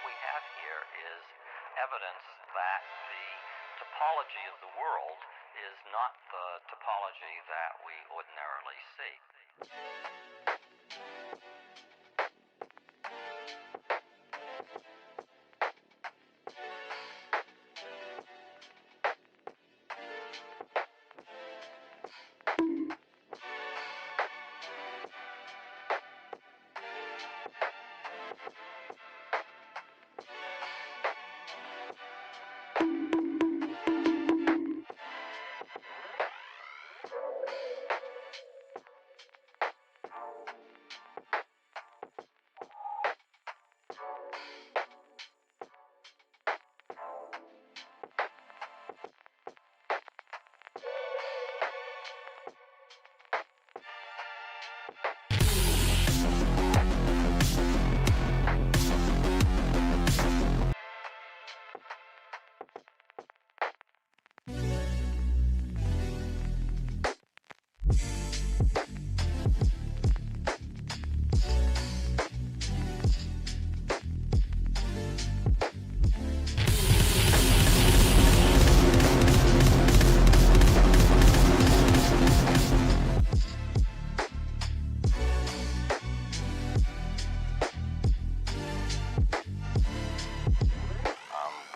we have here is evidence that the topology of the world is not the topology that we ordinarily see.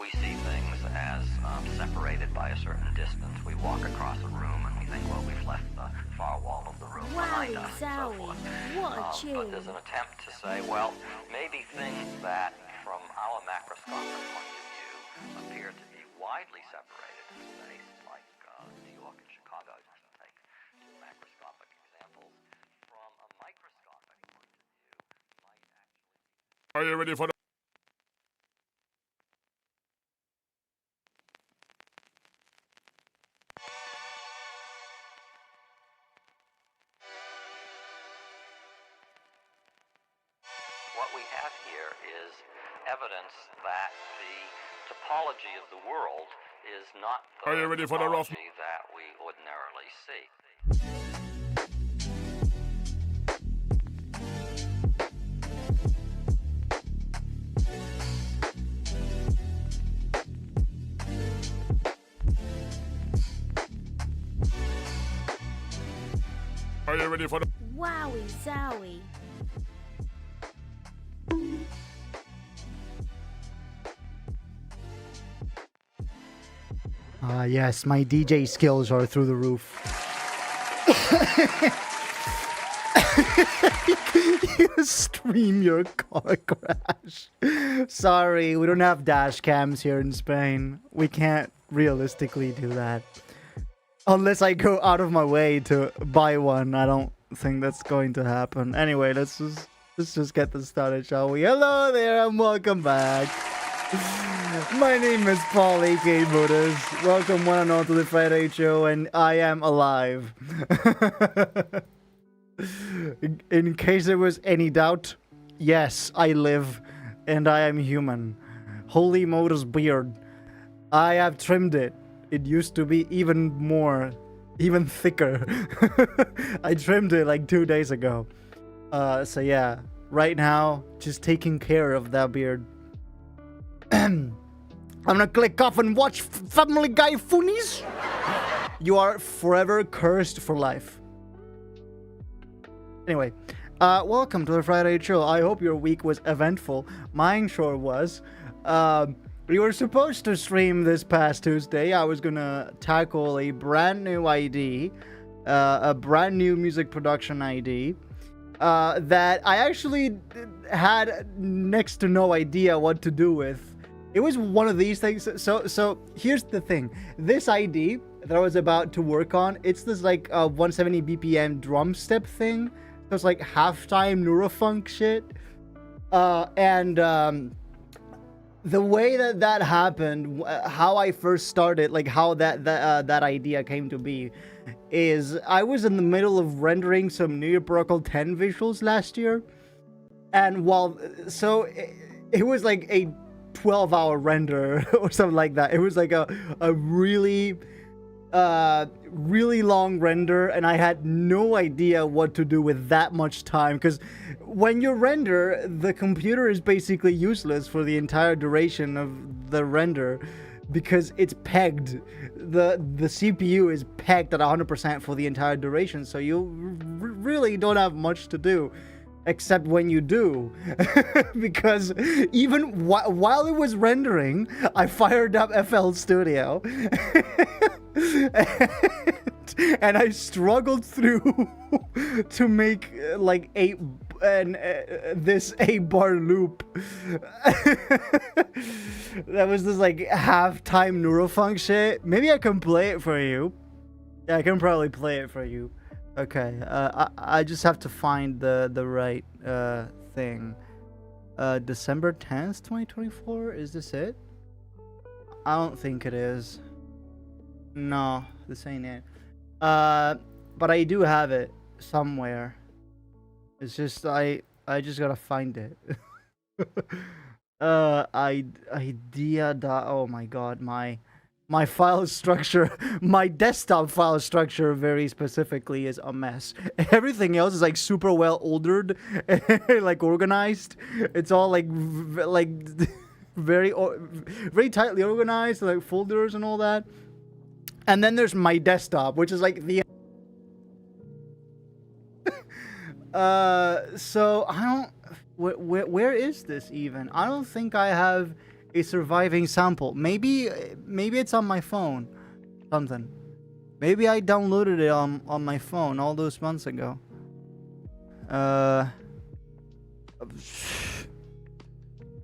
We see things as separated by a certain distance. We walk across a room and we think, well, we've left the far wall of the room behind us, and so forth. What a tune. But there's an attempt to say, well, maybe things that, from our macroscopic point of view, appear to be widely separated in space, like New York and Chicago, just to take two macroscopic examples, from a microscopic point of view, might actually... Are you ready for the... What we have here is evidence that the topology of the world is not the Are you ready for the rough... topology that we ordinarily see. Are you ready for the... Wowie zowie. Yes, my DJ skills are through the roof. You stream your car crash. Sorry, we don't have dash cams here in Spain. We can't realistically do that. Unless I go out of my way to buy one, I don't think that's going to happen. Anyway, let's just get this started, shall we? Hello there and welcome back. My name is Paul, aka Modus. Welcome one and all to the Friday show, and I am alive. In case there was any doubt, yes, I live, and I am human. Holy Modus beard. I have trimmed it. It used to be even thicker. I trimmed it like 2 days ago. So yeah, right now, just taking care of that beard. I'm gonna click off and watch Family Guy Funnies. You are forever cursed for life. Anyway, welcome to the Friday show. I hope your week was eventful. Mine sure was. We were supposed to stream this past Tuesday. I was gonna tackle a brand new ID, a brand new music production ID, that I actually had next to no idea what to do with. It was one of these things. So here's the thing. This ID that I was about to work on, it's this like 170 BPM drum step thing. So it's like halftime neurofunk shit. The way that happened, how I first started, like how that idea came to be, is I was in the middle of rendering some New Year Protocol 10 visuals last year, and it was like a 12-hour render or something like that. It was like a really really long render, and I had no idea what to do with that much time, because when you render, the computer is basically useless for the entire duration of the render, because it's pegged. The CPU is pegged at 100% for the entire duration, so you really don't have much to do. Except when you do, because even while it was rendering, I fired up FL Studio, and I struggled through to make like this 8-bar loop. That was this like half-time neurofunk shit. Maybe I can play it for you. Yeah, I can probably play it for you. Okay, I just have to find the right thing. December 10th, 2024? Is this it? I don't think it is. No, this ain't it. But I do have it somewhere. It's just I just gotta find it. Idea. Oh my god, my file structure, my desktop file structure very specifically is a mess. Everything else is like super well ordered, like organized. It's all like very tightly organized, like folders and all that. And then there's my desktop, which is like the so I don't where is this even? I don't think I have a surviving sample. Maybe it's on my phone. Something. Maybe I downloaded it on my phone all those months ago.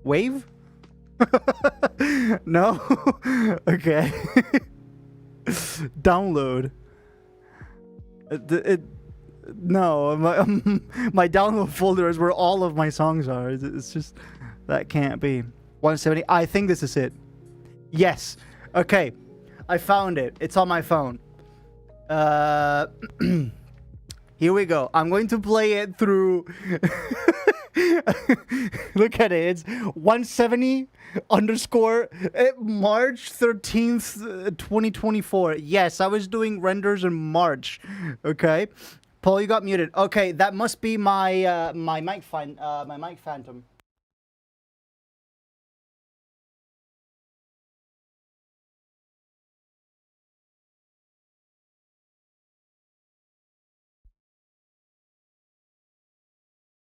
Wave? No? Okay. Download. No, my download folder is where all of my songs are. It's just, that can't be. 170. I think this is it. Yes. Okay. I found it. It's on my phone. Here we go. I'm going to play it through. Look at it. It's 170 underscore March 13th, 2024. Yes, I was doing renders in March. Okay. Paul, you got muted. Okay, that must be my my mic phantom.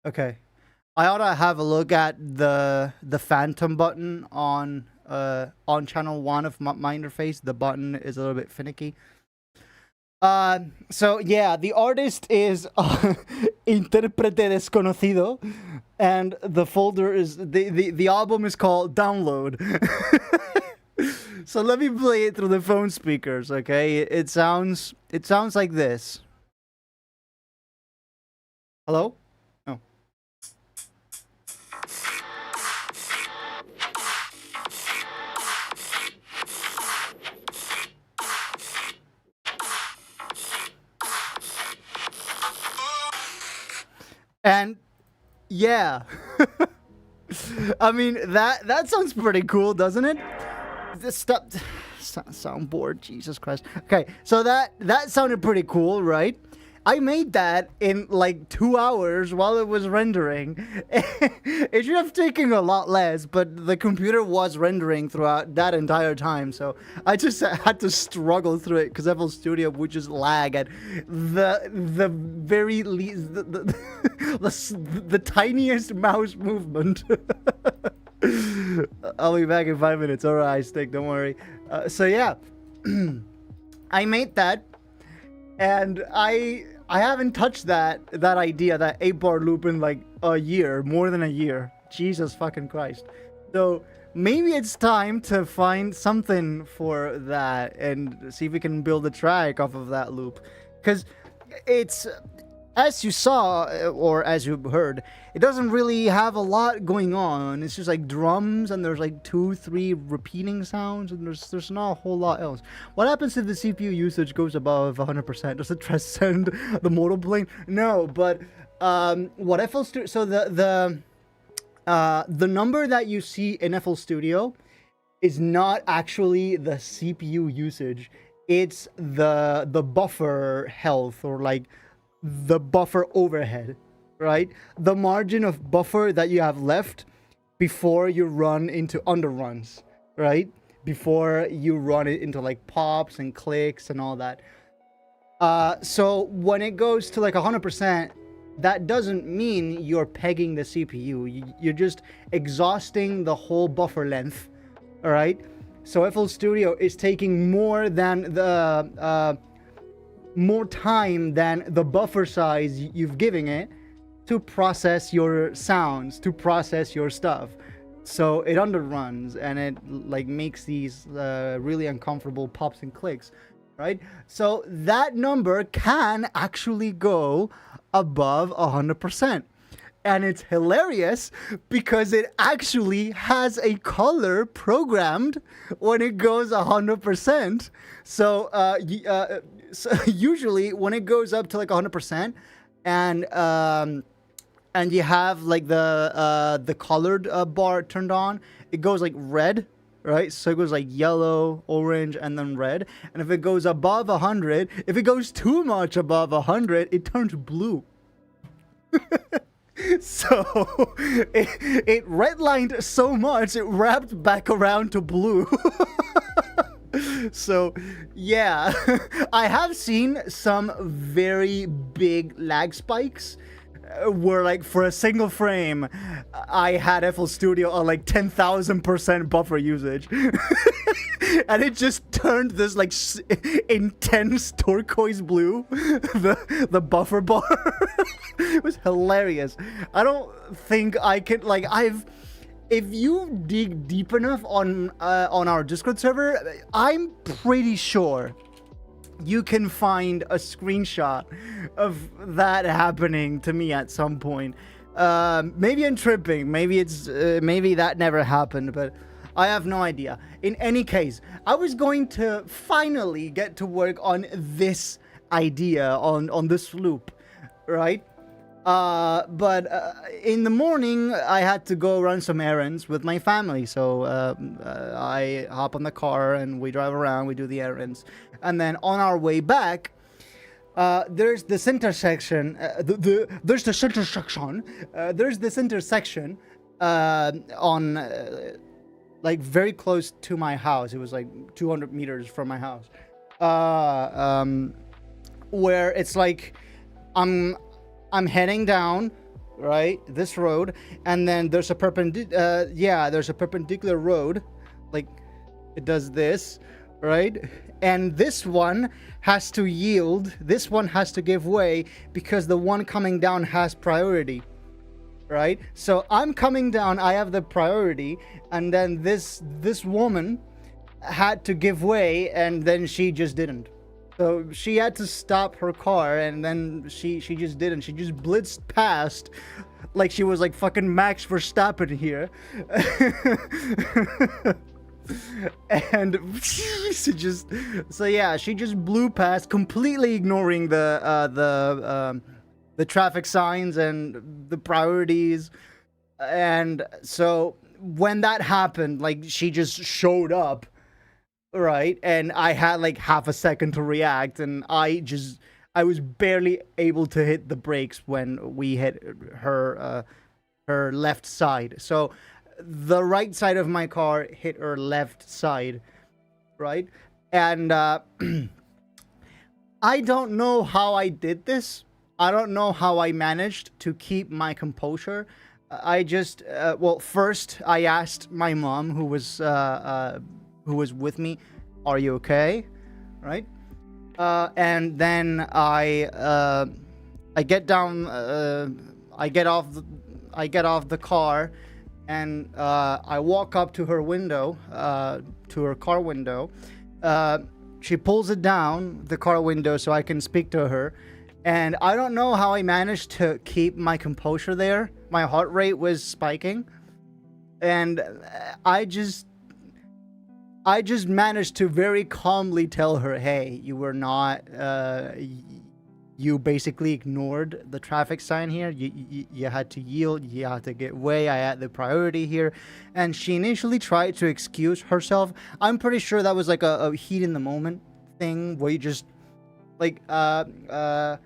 Okay, I ought to have a look at the phantom button on channel 1 of my interface. The button is a little bit finicky. So yeah, the artist is Intérprete Desconocido, and the folder is the album is called Download. So let me play it through the phone speakers. Okay, it sounds like this. Hello? Oh. And yeah, I mean that sounds pretty cool, doesn't it? This stuff soundboard, Jesus Christ. Okay, so that sounded pretty cool, right? I made that in like 2 hours while it was rendering. It should have taken a lot less, but the computer was rendering throughout that entire time, so I just had to struggle through it because FL Studio would just lag at the very least, the tiniest mouse movement. I'll be back in 5 minutes. Alright, Stick, don't worry. So yeah, I made that, and I haven't touched that idea, that 8-bar loop, in like a year, more than a year. Jesus fucking Christ. So maybe it's time to find something for that and see if we can build a track off of that loop. Because it's, as you saw, or as you heard, it doesn't really have a lot going on. It's just like drums, and there's like 2-3 repeating sounds, and there's not a whole lot else. What happens if the CPU usage goes above 100%? Does it transcend the modal plane? No, but what FL Studio, so the number that you see in FL Studio is not actually the CPU usage. it's the buffer health, or like the buffer overhead, right? The margin of buffer that you have left before you run into underruns, right? Before you run it into like pops and clicks and all that. So when it goes to like 100%, that doesn't mean you're pegging the CPU. You're just exhausting the whole buffer length, all right? So FL Studio is taking more than the more time than the buffer size you've given it to process your sounds, to process your stuff. So it underruns and it like makes these really uncomfortable pops and clicks, right? So that number can actually go above 100%. And it's hilarious because it actually has a color programmed when it goes 100%. So, so usually when it goes up to like 100%, and you have like the colored bar turned on, it goes like red, right? So it goes like yellow, orange, and then red. And if it goes above 100, if it goes too much above 100, it turns blue. So it redlined so much it wrapped back around to blue. So yeah, I have seen some very big lag spikes where like for a single frame I had FL Studio on like 10,000% buffer usage. And it just turned this like intense turquoise blue, the buffer bar. It was hilarious. I don't think I can like if you dig deep enough on our Discord server, I'm pretty sure you can find a screenshot of that happening to me at some point. Maybe I'm tripping. Maybe it's maybe that never happened, but I have no idea. In any case, I was going to finally get to work on this idea, on this loop, right? But in the morning, I had to go run some errands with my family. So I hop on the car and we drive around, we do the errands. And then on our way back, there's this intersection. There's this intersection. There's this intersection on like very close to my house. It was like 200 meters from my house. Where it's like I'm heading down, right, this road, and then there's a there's a perpendicular road, like it does this, right, and this one has to yield, this one has to give way because the one coming down has priority, right? So I'm coming down, I have the priority, and then this woman had to give way, and then she just didn't. So she had to stop her car, and then she just didn't. She just blitzed past like she was like fucking Max Verstappen here. And she just, so yeah, she just blew past, completely ignoring the traffic signs and the priorities. And so when that happened, like she just showed up, right, and I had like half a second to react, and I was barely able to hit the brakes when we hit her left side. So the right side of my car hit her left side, right? And I don't know how I did this. I don't know how I managed to keep my composure. I just well, first I asked my mom, who was with me, "Are you okay?" Right? And then I get down, I get off the car, and I walk up to her window, to her car window. She pulls it down, the car window, so I can speak to her. And I don't know how I managed to keep my composure there. My heart rate was spiking, and I just managed to very calmly tell her, "Hey, you were not, you basically ignored the traffic sign here. You had to yield, you had to get way, I had the priority here." And she initially tried to excuse herself. I'm pretty sure that was like a heat in the moment thing where you just like out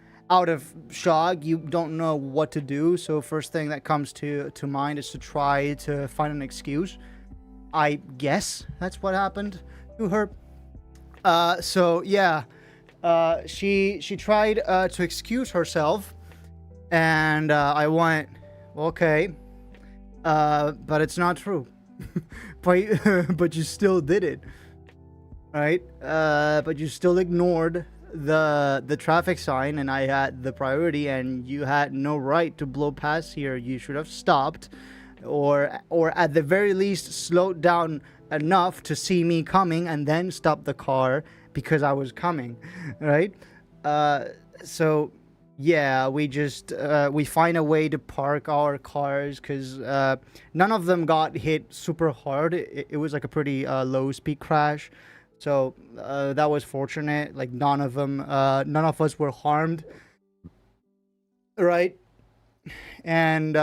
of shock, you don't know what to do. So first thing that comes to mind is to try to find an excuse. I guess that's what happened to her. So yeah, she tried to excuse herself, and I went, okay, but it's not true. but you still did it, right? But you still ignored the traffic sign, and I had the priority, and you had no right to blow past here. You should have stopped, or at the very least slowed down enough to see me coming and then stop the car because I was coming, right? So yeah, we just we find a way to park our cars because none of them got hit super hard. It was like a pretty low speed crash, so that was fortunate. Like none of us were harmed, right? And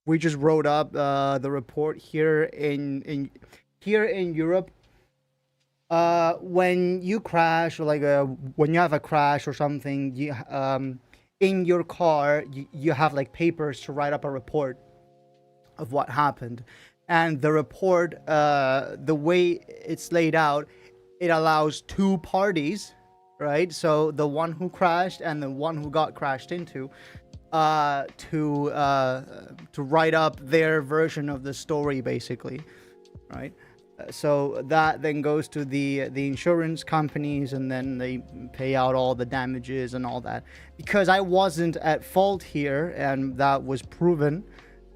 we just wrote up the report here in Europe. When you crash, or like when you have a crash or something, you in your car you have like papers to write up a report of what happened, and the report, the way it's laid out, it allows two parties, right? So the one who crashed and the one who got crashed into, to write up their version of the story, basically, right? So that then goes to the insurance companies, and then they pay out all the damages and all that. Because I wasn't at fault here, and that was proven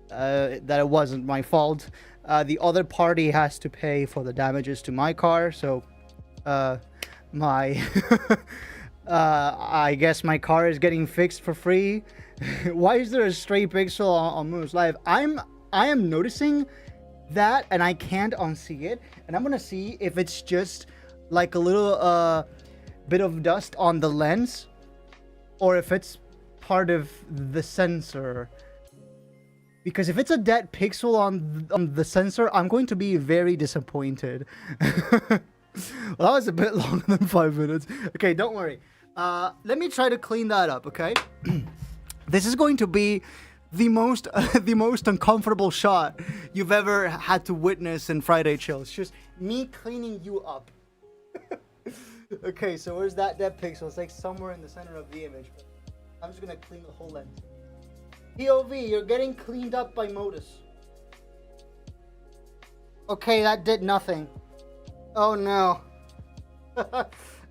that it wasn't my fault. The other party has to pay for the damages to my car. So my I guess my car is getting fixed for free. Why is there a stray pixel on Moon's Live? I am noticing that, and I can't unsee it, and I'm gonna see if it's just like a little bit of dust on the lens, or if it's part of the sensor. Because if it's a dead pixel on the sensor, I'm going to be very disappointed. Well, that was a bit longer than 5 minutes. Okay, don't worry. Let me try to clean that up, okay? This is going to be the most uncomfortable shot you've ever had to witness in Friday Chill. It's just me cleaning you up. Okay, so where's that dead pixel? It's like somewhere in the center of the image. I'm just gonna clean the whole lens. POV, you're getting cleaned up by Modus. Okay, that did nothing. Oh no.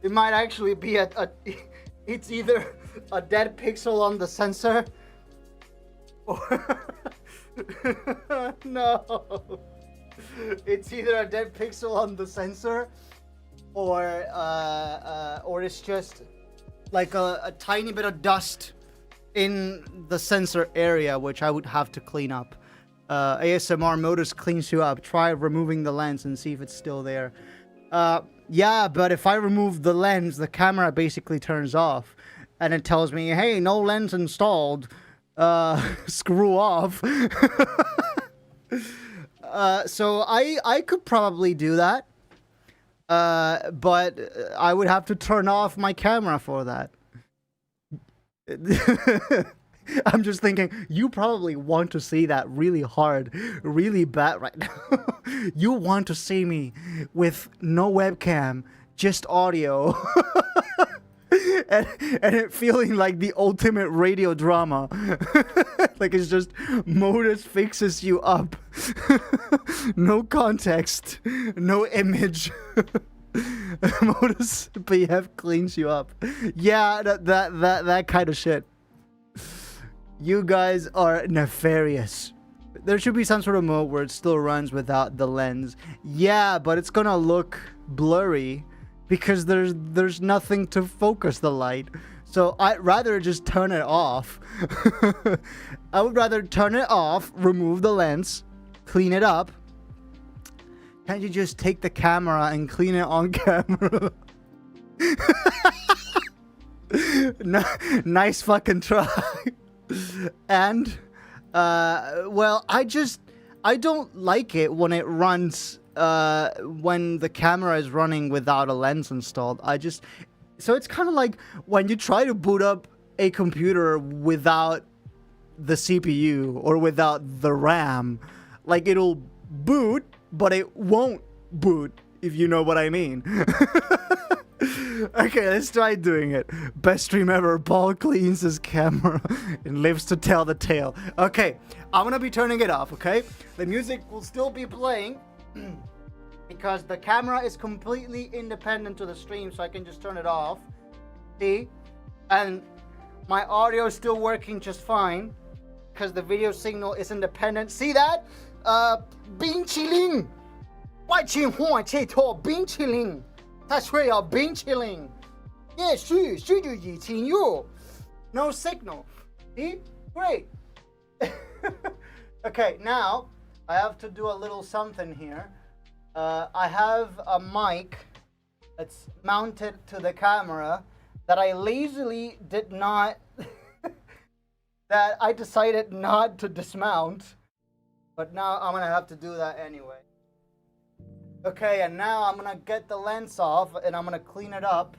It might actually be it's either a dead pixel on the sensor, or no, it's either a dead pixel on the sensor, or it's just like a tiny bit of dust in the sensor area, which I would have to clean up. ASMR Modus cleans you up. Try removing the lens and see if it's still there. Yeah, but if I remove the lens, the camera basically turns off, and it tells me, hey, no lens installed. Screw off. So I could probably do that, but I would have to turn off my camera for that. I'm just thinking, you probably want to see that really hard, really bad right now. You want to see me with no webcam, just audio. And it feeling like the ultimate radio drama. Like it's just Modus fixes you up. No context, no image. Modus BF cleans you up. Yeah, that kind of shit. You guys are nefarious. There should be some sort of mode where it still runs without the lens. Yeah, but it's gonna look blurry because there's nothing to focus the light. So I'd rather just turn it off. I would rather turn it off, remove the lens, clean it up. Can't you just take the camera and clean it on camera? Nice fucking try. And well, I don't like it when it runs when the camera is running without a lens installed. So it's kind of like when you try to boot up a computer without the CPU or without the RAM. Like, it'll boot, but it won't boot, if you know what I mean. Okay, let's try doing it. Best stream ever. Paul cleans his camera and lives to tell the tale. Okay, I'm gonna be turning it off, okay? The music will still be playing because the camera is completely independent to the stream, so I can just turn it off. See? And my audio is still working just fine because the video signal is independent. See that? 冰淇淋，外请换这套冰淇淋，他说要冰淇淋，也许就已经有 no signal. See? Great. Okay, now I have to do a little something here. I have a mic that's mounted to the camera that I lazily did not that I decided not to dismount, but now I'm gonna have to do that anyway. Okay, and now I'm gonna get the lens off and I'm gonna clean it up,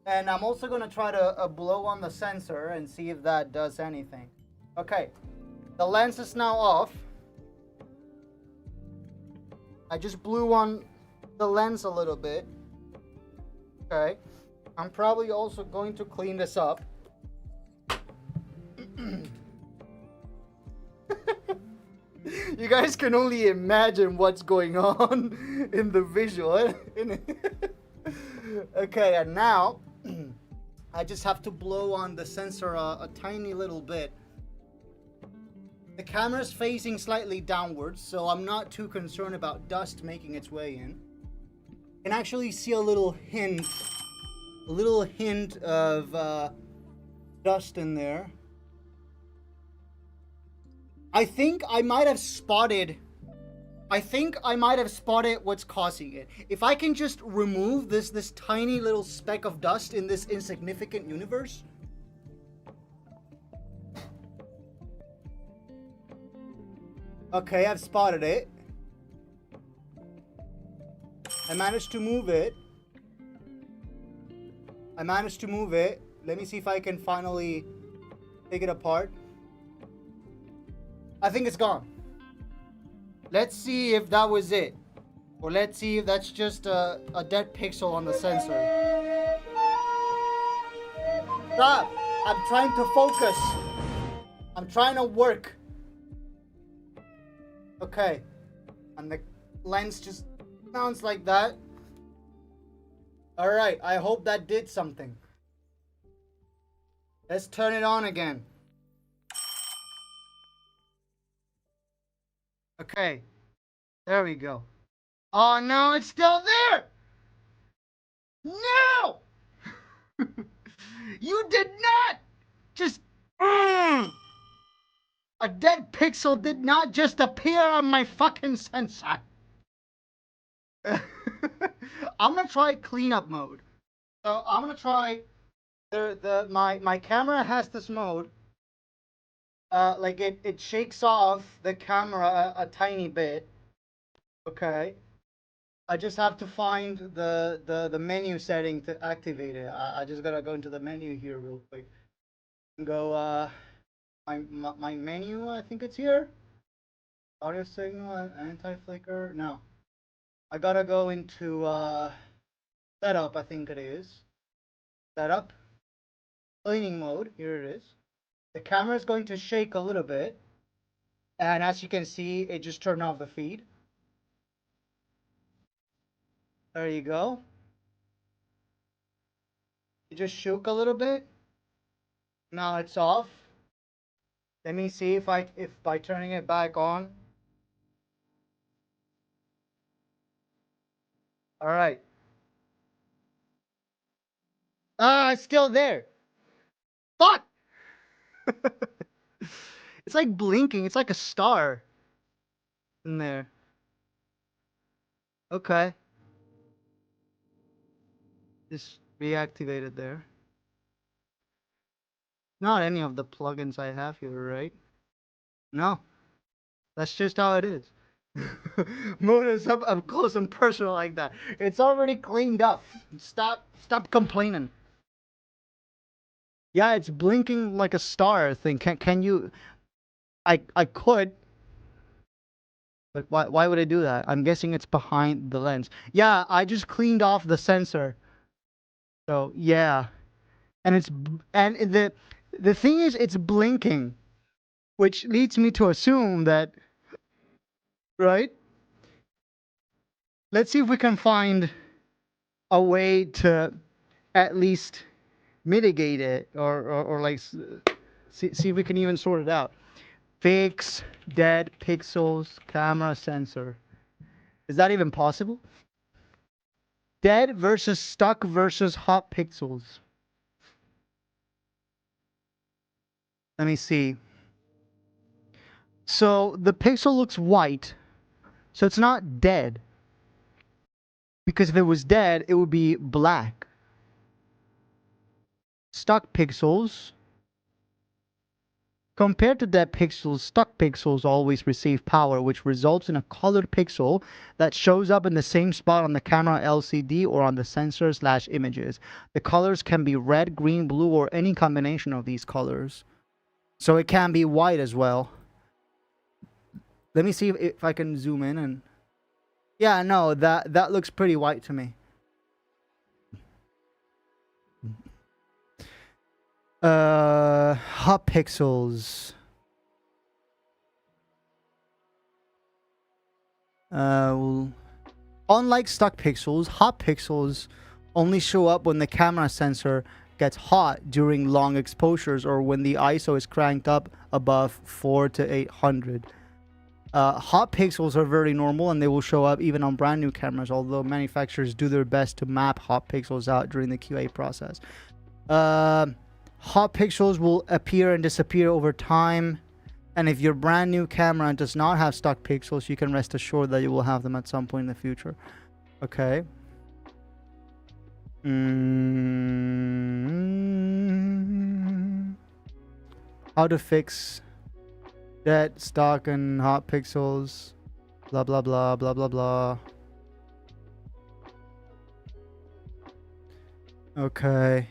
and I'm also gonna try to blow on the sensor and see if that does anything. Okay, the lens is now off. I just blew on the lens a little bit. Okay, I'm probably also going to clean this up. You guys can only imagine what's going on in the visual. Okay, and now I just have to blow on the sensor a tiny little bit. The camera's facing slightly downwards, so I'm not too concerned about dust making its way in. You can actually see a little hint of dust in there. I think I might have spotted what's causing it. If I can just remove this tiny little speck of dust in this insignificant universe. Okay, I've spotted it. I managed to move it. Let me see if I can finally take it apart. I think it's gone. Let's see if that was it. Or let's see if that's just a dead pixel on the sensor. Stop! I'm trying to focus. I'm trying to work. Okay. And the lens just sounds like that. Alright, I hope that did something. Let's turn it on again. Okay, there we go. Oh no, it's still there! No! You did not just... A dead pixel did not just appear on my fucking sensor. I'm gonna try cleanup mode. So I'm gonna try... My camera has this mode. Like it shakes off the camera a tiny bit. Okay. I just have to find the menu setting to activate it. I just gotta go into the menu here real quick. Go my menu, I think it's here. Audio signal, anti-flicker. No. I gotta go into setup, I think it is. Setup. Cleaning mode, here it is. The camera is going to shake a little bit, and as you can see, it just turned off the feed. There you go. It just shook a little bit. Now it's off. Let me see if by turning it back on. All right. It's still there. Fuck! It's like blinking. It's like a star in there. Okay. Just reactivated there. Not any of the plugins I have here, right? No. That's just how it is. Modus up close and personal like that. It's already cleaned up. Stop complaining. Yeah, it's blinking like a star thing. Can you? I could. But why would I do that? I'm guessing it's behind the lens. Yeah, I just cleaned off the sensor. So yeah, and the thing is, it's blinking, which leads me to assume that, right? Let's see if we can find a way to at least mitigate it, or like see if we can even sort it out. Fix dead pixels camera sensor. Is that even possible? Dead versus stuck versus hot pixels. Let me see. So the pixel looks white, so it's not dead. Because if it was dead, it would be black. Stuck pixels. Compared to dead pixels, stuck pixels always receive power, which results in a colored pixel that shows up in the same spot on the camera LCD or on the sensor/images. The colors can be red, green, blue, or any combination of these colors. So it can be white as well. Let me see if I can zoom in and... Yeah, no, that looks pretty white to me. Hot pixels. Well, unlike stuck pixels, hot pixels only show up when the camera sensor gets hot during long exposures or when the ISO is cranked up above 4 to 800. Hot pixels are very normal and they will show up even on brand new cameras, although manufacturers do their best to map hot pixels out during the QA process. Hot pixels will appear and disappear over time, and if your brand new camera does not have stuck pixels, you can rest assured that you will have them at some point in the future. Okay. How to fix dead, stock, and hot pixels. Blah blah blah blah blah blah. Okay.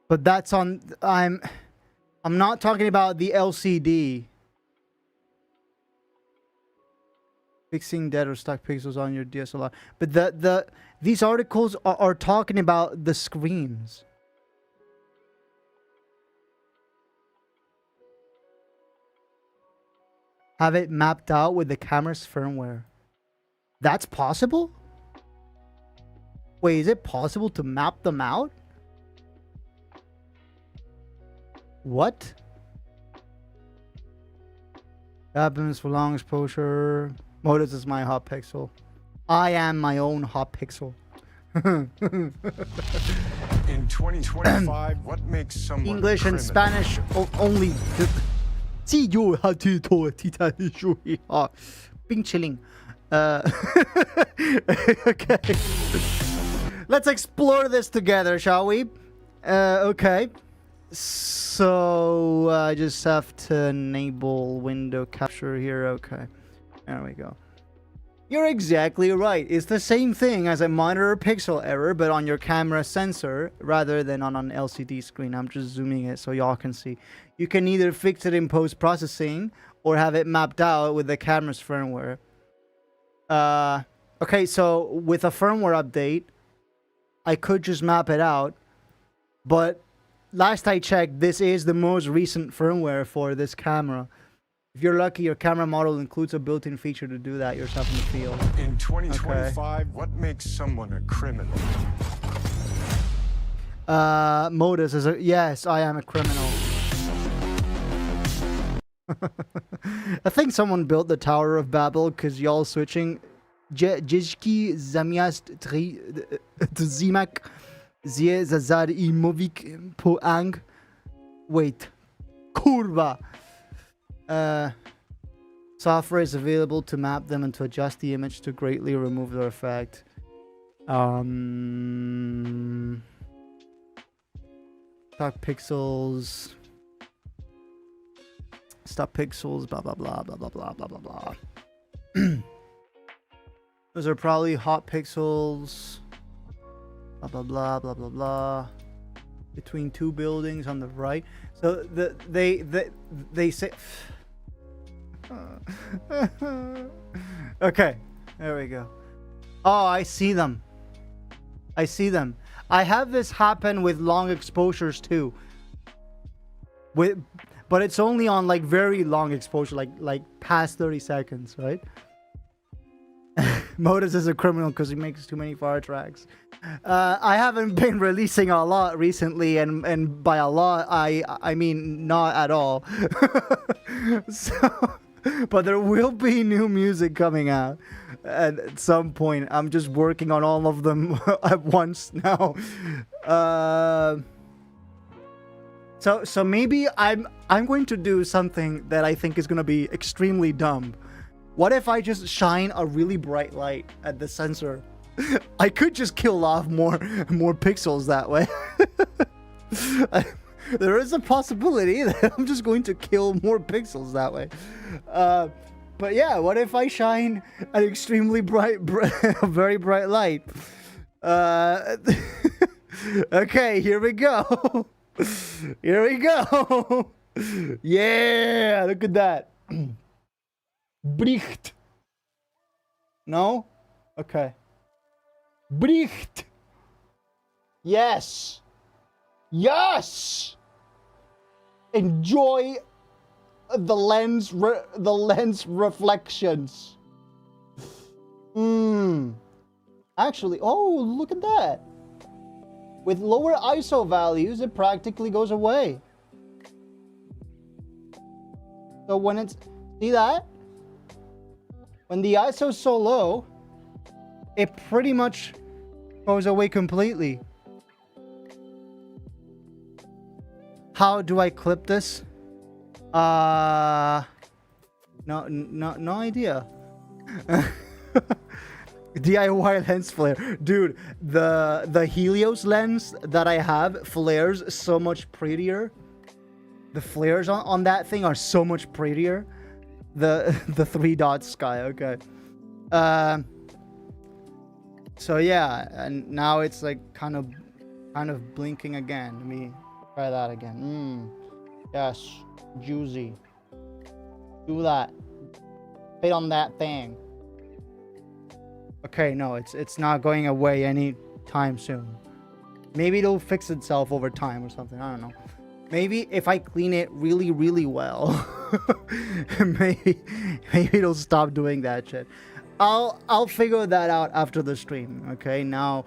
But that's on... I'm not talking about the LCD. Fixing dead or stuck pixels on your DSLR. But these articles are talking about the screens. Have it mapped out with the camera's firmware. That's possible? Wait, is it possible to map them out? What? Happens for long exposure. Modus is my hot pixel. I am my own hot pixel. In 2025, what makes someone English and Spanish only. Bing chilling. Okay. Let's explore this together, shall we? Okay. So I just have to enable window capture here. Okay, there we go. You're exactly right. It's the same thing as a monitor pixel error, but on your camera sensor rather than on an LCD screen. I'm just zooming it so y'all can see. You can either fix it in post-processing or have it mapped out with the camera's firmware. Okay, so with a firmware update, I could just map it out, but last I checked, this is the most recent firmware for this camera. If you're lucky, your camera model includes a built-in feature to do that yourself in the field. In 2025, what makes someone a criminal? Modus is a... Yes, I am a criminal. I think someone built the Tower of Babel because y'all switching Jeszki zamiast zimak zie zazar I movik po ang. Wait. Kurwa. Software is available to map them and to adjust the image to greatly remove their effect. Stock pixels. Stop pixels, blah blah blah blah blah blah blah blah blah. Those are probably hot pixels. Blah blah blah blah blah blah. Between two buildings on the right. So they say. Okay, there we go. Oh, I see them. I see them. I have this happen with long exposures too. But it's only on like very long exposure, like past 30 seconds, right? Modus is a criminal because he makes too many fire tracks. I haven't been releasing a lot recently, and by a lot I mean not at all. So, but there will be new music coming out at some point. I'm just working on all of them at once now. So maybe I'm going to do something that I think is going to be extremely dumb. What if I just shine a really bright light at the sensor? I could just kill off more pixels that way. There is a possibility that I'm just going to kill more pixels that way. But yeah, what if I shine an extremely bright very bright light? Okay, here we go. Here we go. Yeah, look at that. Bricht. No? Okay. Bricht. Yes. Yes. Enjoy the lens reflections. Actually, oh, look at that. With lower ISO values, it practically goes away. So when it's, see that? When the ISO is so low, it pretty much goes away completely. How do I clip this? No idea. DIY lens flare. Dude, the Helios lens that I have flares so much prettier. The flares on that thing are so much prettier. The 3 dot sky, okay. So yeah, and now it's like kind of blinking again. Let me try that again. Yes, juicy. Do that. Fit on that thing. Okay, no, it's not going away anytime soon. Maybe it'll fix itself over time or something. I don't know. Maybe if I clean it really, really well, maybe it'll stop doing that shit. I'll figure that out after the stream. Okay, now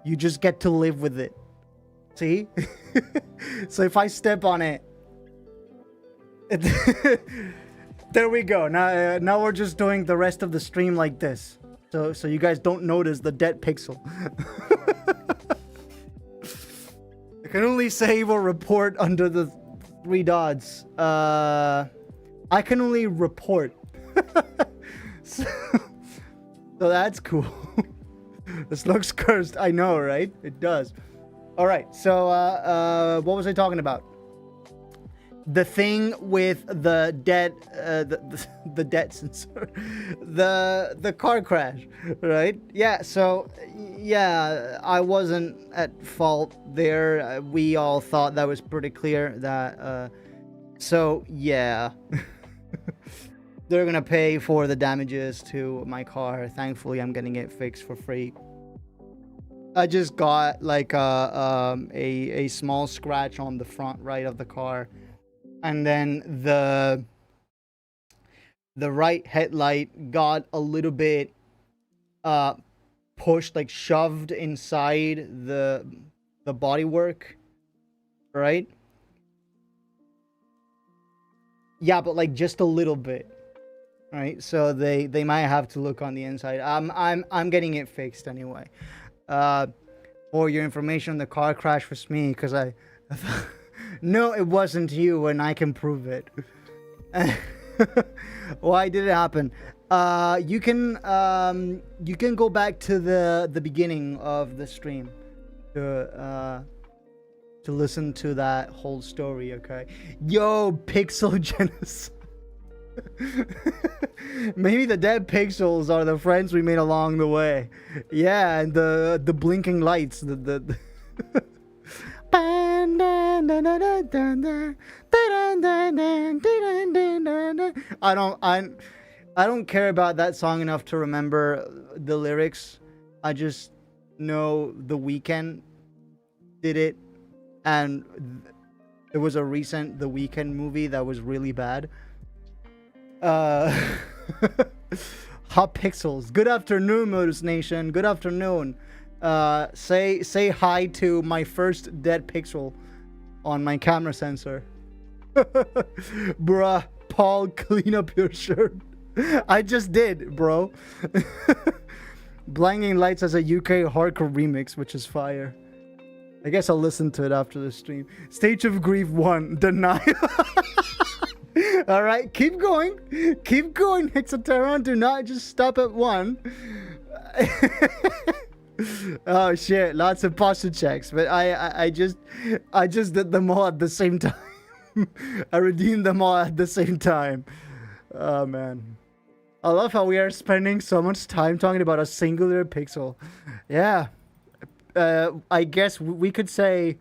you just get to live with it. See? So if I step on it, there we go. Now we're just doing the rest of the stream like this. So you guys don't notice the dead pixel. I can only save or report under the 3 dots. I can only report. So that's cool. This looks cursed. I know, right? It does. All right. So what was I talking about? The thing with the dead, the dead sensor, the car crash, right? Yeah. So yeah, I wasn't at fault there. We all thought that was pretty clear. That so yeah, they're gonna pay for the damages to my car. Thankfully, I'm getting it fixed for free. I just got like a small scratch on the front right of the car. And then the right headlight got a little bit pushed, like shoved inside the bodywork, right? Yeah, but like just a little bit, right? So they might have to look on the inside. I'm getting it fixed anyway. For your information, the car crash was me because I no, it wasn't you, and I can prove it. Why did it happen? You can go back to the beginning of the stream to listen to that whole story. Okay, yo, pixel genocide. Maybe the dead pixels are the friends we made along the way. Yeah, and the blinking lights. The I don't care about that song enough to remember the lyrics. I just know The Weeknd did it, and there was a recent The Weeknd movie that was really bad. Hot Pixels. Good afternoon, Modus Nation. Good afternoon. Say hi to my first dead pixel on my camera sensor. Bruh, Paul, clean up your shirt. I just did, bro. Blinding Lights as a UK hardcore remix, which is fire. I guess I'll listen to it after the stream. Stage of Grief 1, Denial. Alright, keep going. Keep going, Hexateron. Do not just stop at 1. Oh shit, lots of posture checks, but I just did them all at the same time. I redeemed them all at the same time. Oh man. I love how we are spending so much time talking about a singular pixel. Yeah. I guess we could say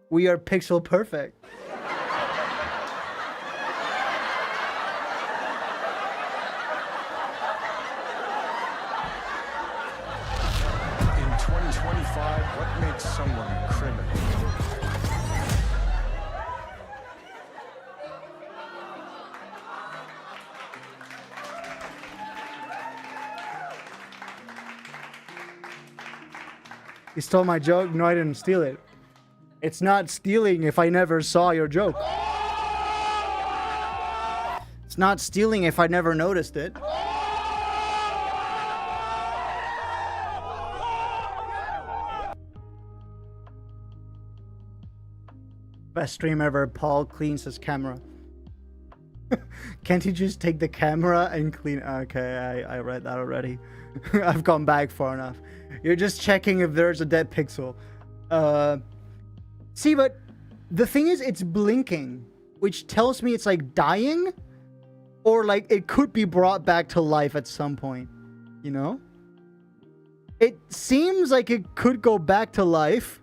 we are pixel perfect. In 2025, what makes someone a criminal? You stole my joke? No, I didn't steal it. It's not stealing if I never saw your joke. It's not stealing if I never noticed it. Best stream ever. Paul cleans his camera. Can't he just take the camera and clean? Okay, I read that already. I've gone back far enough. You're just checking if there's a dead pixel. See, but the thing is, it's blinking, which tells me it's like dying, or like it could be brought back to life at some point. You know? It seems like it could go back to life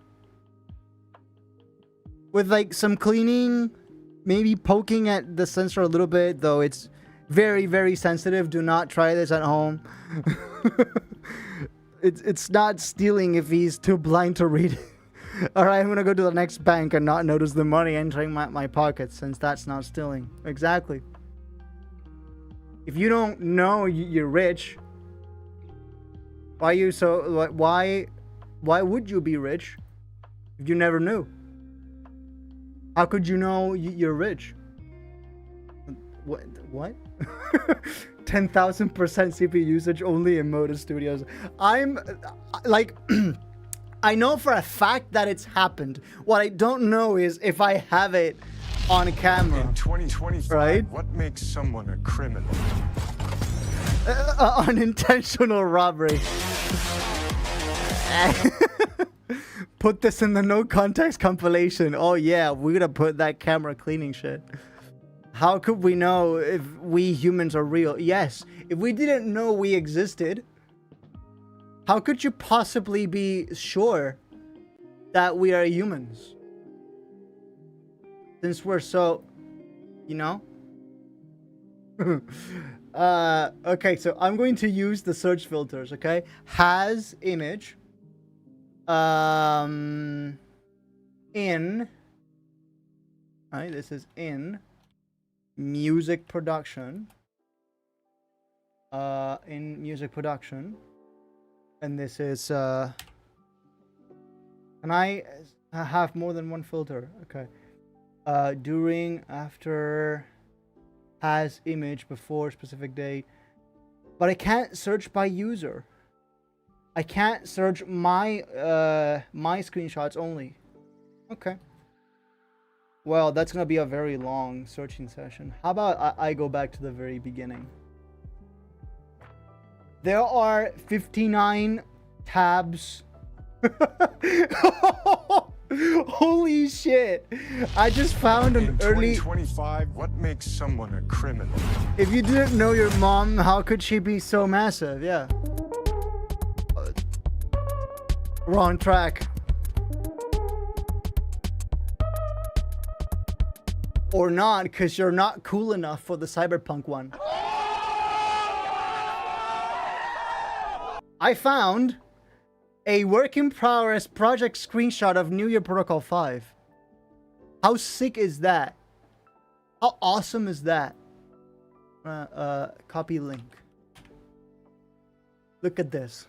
with like some cleaning, maybe poking at the sensor a little bit, though it's very, very sensitive. Do not try this at home. It's not stealing if he's too blind to read it. Alright, I'm gonna go to the next bank and not notice the money entering my pocket, since that's not stealing. Exactly. If you don't know you're rich, why would you be rich if you never knew? How could you know you're rich? What? 10,000% CPU usage only in Modus Studios. I'm like, I know for a fact that it's happened. What I don't know is if I have it on camera. In 2025, right? What makes someone a criminal? Unintentional robbery. Put this in the no context compilation. Oh yeah, we're gonna put that camera cleaning shit. How could we know if we humans are real? Yes, if we didn't know we existed, how could you possibly be sure that we are humans? Since we're so, you know? Okay, so I'm going to use the search filters, okay? Has image. In. Alright, this is in. Music production. In music production. And this is, can I have more than one filter? Okay. During, after, has image, before, specific date. But I can't search by user. I can't search my, my screenshots only. Okay. Well, that's gonna be a very long searching session. How about I go back to the very beginning? There are 59 tabs. Holy shit! I just found an In early. 2025, what makes someone a criminal? If you didn't know your mom, how could she be so massive? Yeah. Wrong track. Or not, because you're not cool enough for the cyberpunk one. I found a work in progress project screenshot of New Year Protocol 5. How sick is that? How awesome is that? Copy link. Look at this.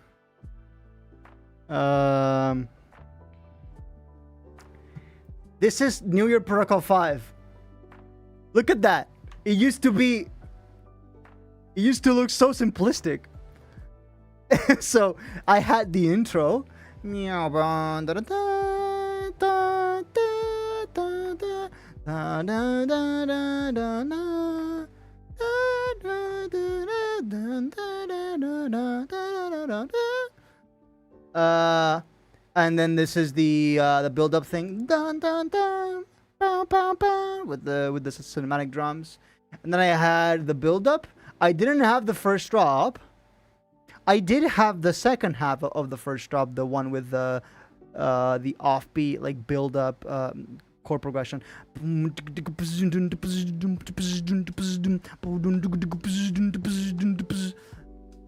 This is New Year Protocol 5. Look at that. It used to look so simplistic. So I had the intro. And then this is the build-up thing. Dun, dun, dun, bam, bam, bam, with the cinematic drums. And then I had the build-up. I didn't have the first drop. I did have the second half of the first drop, the one with the offbeat like build-up chord progression.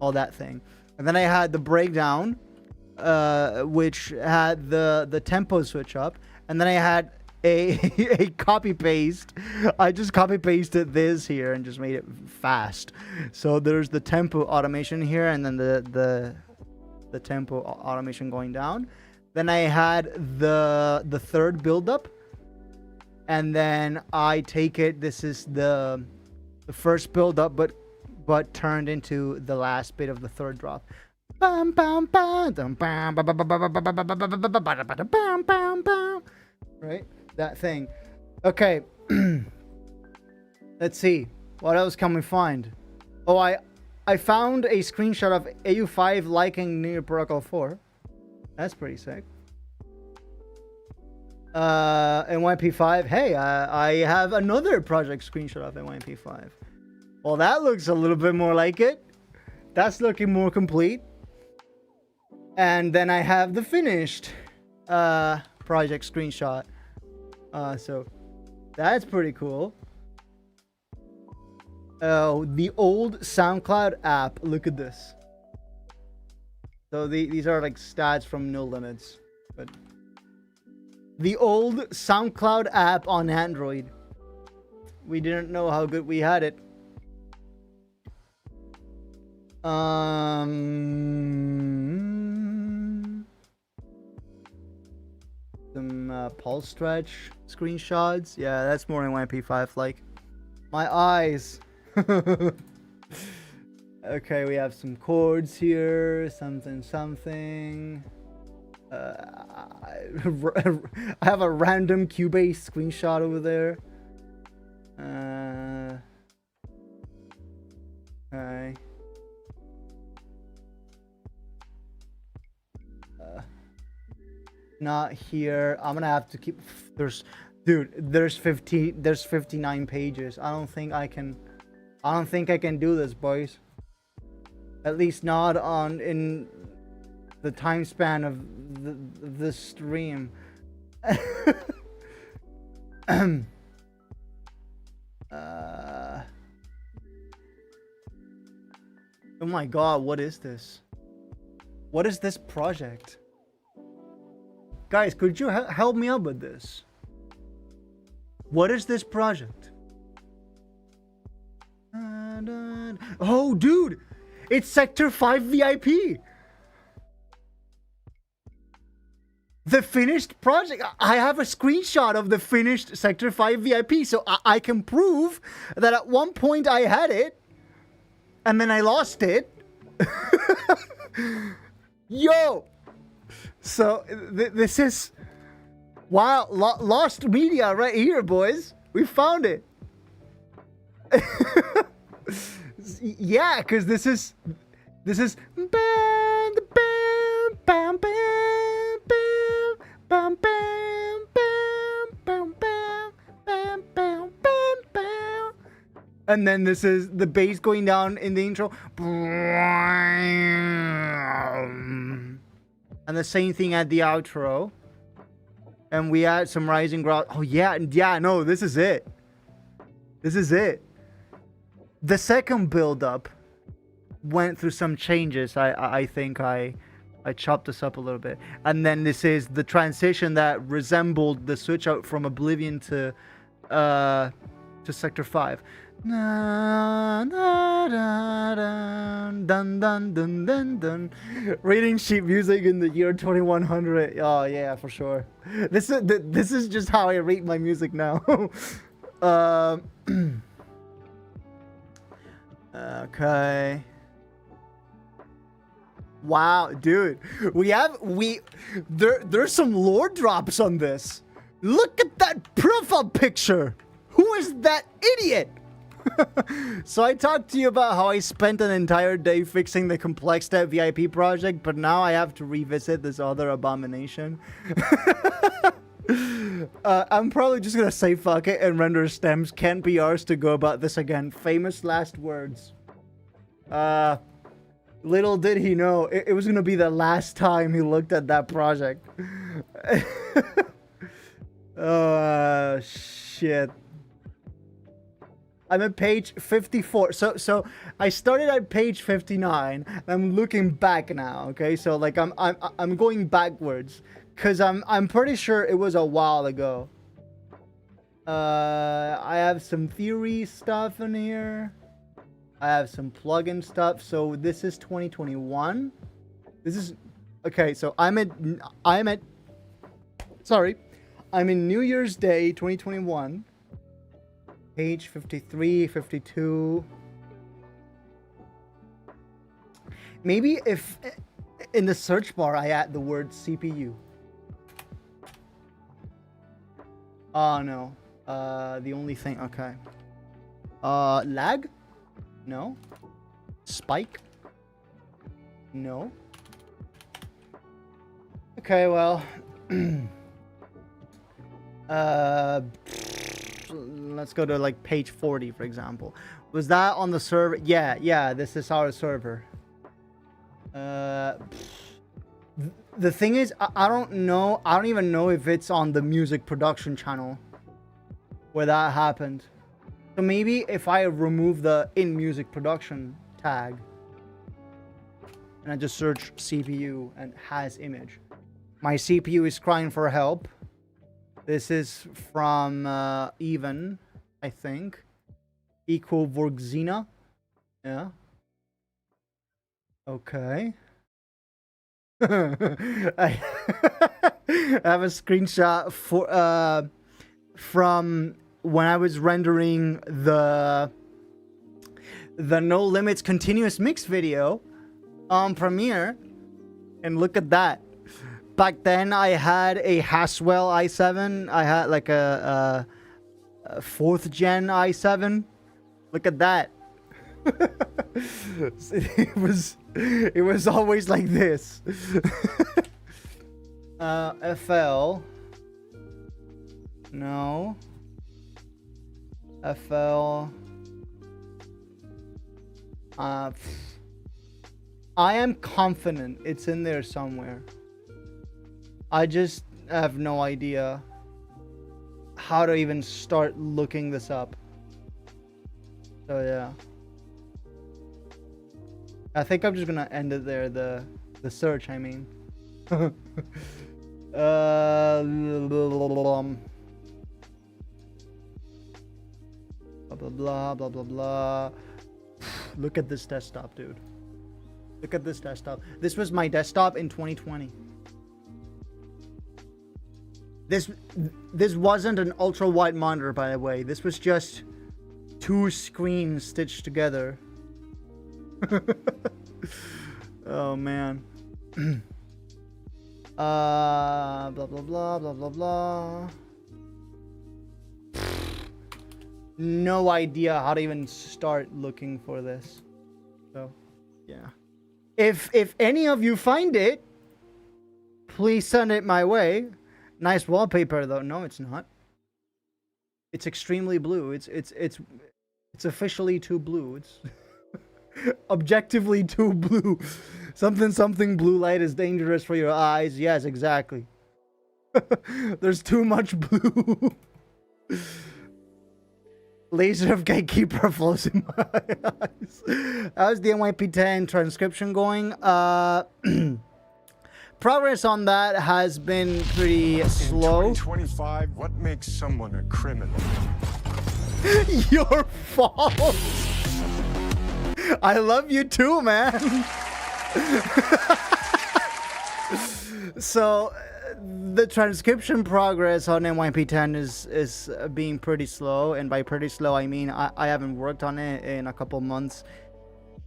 All that thing. And then I had the breakdown, which had the tempo switch up, and then I had a copy paste. I just copy pasted this here and just made it fast. So there's the tempo automation here, and then the tempo automation going down. Then I had the third build-up, and then I take it. This is the first build-up, but turned into the last bit of the third drop. Right, that thing. Okay. Let's see. What else can we find? Oh, I found a screenshot of AU5 liking New Year Protocol 4. That's pretty sick. NYP5. Hey, I have another project screenshot of NYP5. Well, that looks a little bit more like it. That's looking more complete. And then I have the finished project screenshot. So that's pretty cool. Oh, the old SoundCloud app. Look at this. So these are like stats from No Limits. But the old SoundCloud app on Android. We didn't know how good we had it. Some pulse stretch screenshots. Yeah, that's more than YP5. Like, my eyes. Okay, we have some chords here. Something. I have a random Cubase screenshot over there. Okay. Not here. I'm gonna have to keep. There's 59 pages. I don't think I can do this, boys. At least not in the time span of the stream. Oh my god, what is this? What is this project? Guys, could you help me out with this? What is this project? Oh, dude! It's Sector 5 VIP! The finished project. I have a screenshot of the finished Sector 5 VIP, so I can prove that at one point I had it, and then I lost it. Yo! So, this is... Wow, lost media right here, boys. We found it. Yeah, because this is... Bam, bam, bam, bam, bam, bam, bam. And then this is the bass going down in the intro. And the same thing at the outro. And we add some rising ground. Oh, yeah. No, this is it. This is it. The second build-up went through some changes. I think I chopped this up a little bit. And then this is the transition that resembled the switch out from Oblivion to Sector 5. Dun, dun, dun, dun, dun, dun. Reading sheet music in the year 2100. Oh yeah, for sure. This is just how I rate my music now. Okay. Wow, dude. There's some lore drops on this. Look at that profile picture. Who is that idiot? So I talked to you about how I spent an entire day fixing the complex step VIP project, but now I have to revisit this other abomination. I'm probably just gonna say fuck it and render stems. Can't be ours to go about this again. Famous last words. Little did he know it was gonna be the last time he looked at that project. Shit. I'm at page 54. So I started at page 59. I'm looking back now. Okay, so like I'm going backwards because I'm pretty sure it was a while ago. I have some theory stuff in here. I have some plugin stuff. So this is 2021. This is okay. So I'm in New Year's Day 2021. Page 53, 52. Maybe if in the search bar I add the word CPU. Oh no. The only thing, okay. Lag? No. Spike? No. Okay, well. Let's go to like page 40, for example. Was that on the server? Yeah, this is our server. The thing is, I don't know. I don't even know if it's on the music production channel where that happened. So maybe if I remove the in music production tag and I just search CPU and has image, my CPU is crying for help. This is from Even, I think. Equal Vorgzina. Yeah. Okay. I have a screenshot from when I was rendering the No Limits continuous mix video on Premiere, and look at that. Back then, I had a Haswell i7. I had like a 4th gen i7. Look at that. It was always like this. FL. No. FL. I am confident it's in there somewhere. I just have no idea how to even start looking this up. So yeah. I think I'm just gonna end it there, the search, I mean. Blah, blah, blah, blah, blah, blah. Look at this desktop, dude. Look at this desktop. This was my desktop in 2020. This wasn't an ultra wide monitor, by the way. This was just 2 screens stitched together. Oh man. Blah blah blah blah blah blah. No idea how to even start looking for this. So, yeah. If any of you find it, please send it my way. Nice wallpaper though. No, it's not. It's extremely blue. It's It's officially too blue. It's objectively too blue. Something blue light is dangerous for your eyes. Yes, exactly. There's too much blue. Laser of Gatekeeper flows in my eyes. How's the NYP10 transcription going? Progress on that has been pretty slow. In 2025, what makes someone a criminal? Your fault. I love you too, man. So the transcription progress on NYP10 is being pretty slow, and by pretty slow I mean I haven't worked on it in a couple months.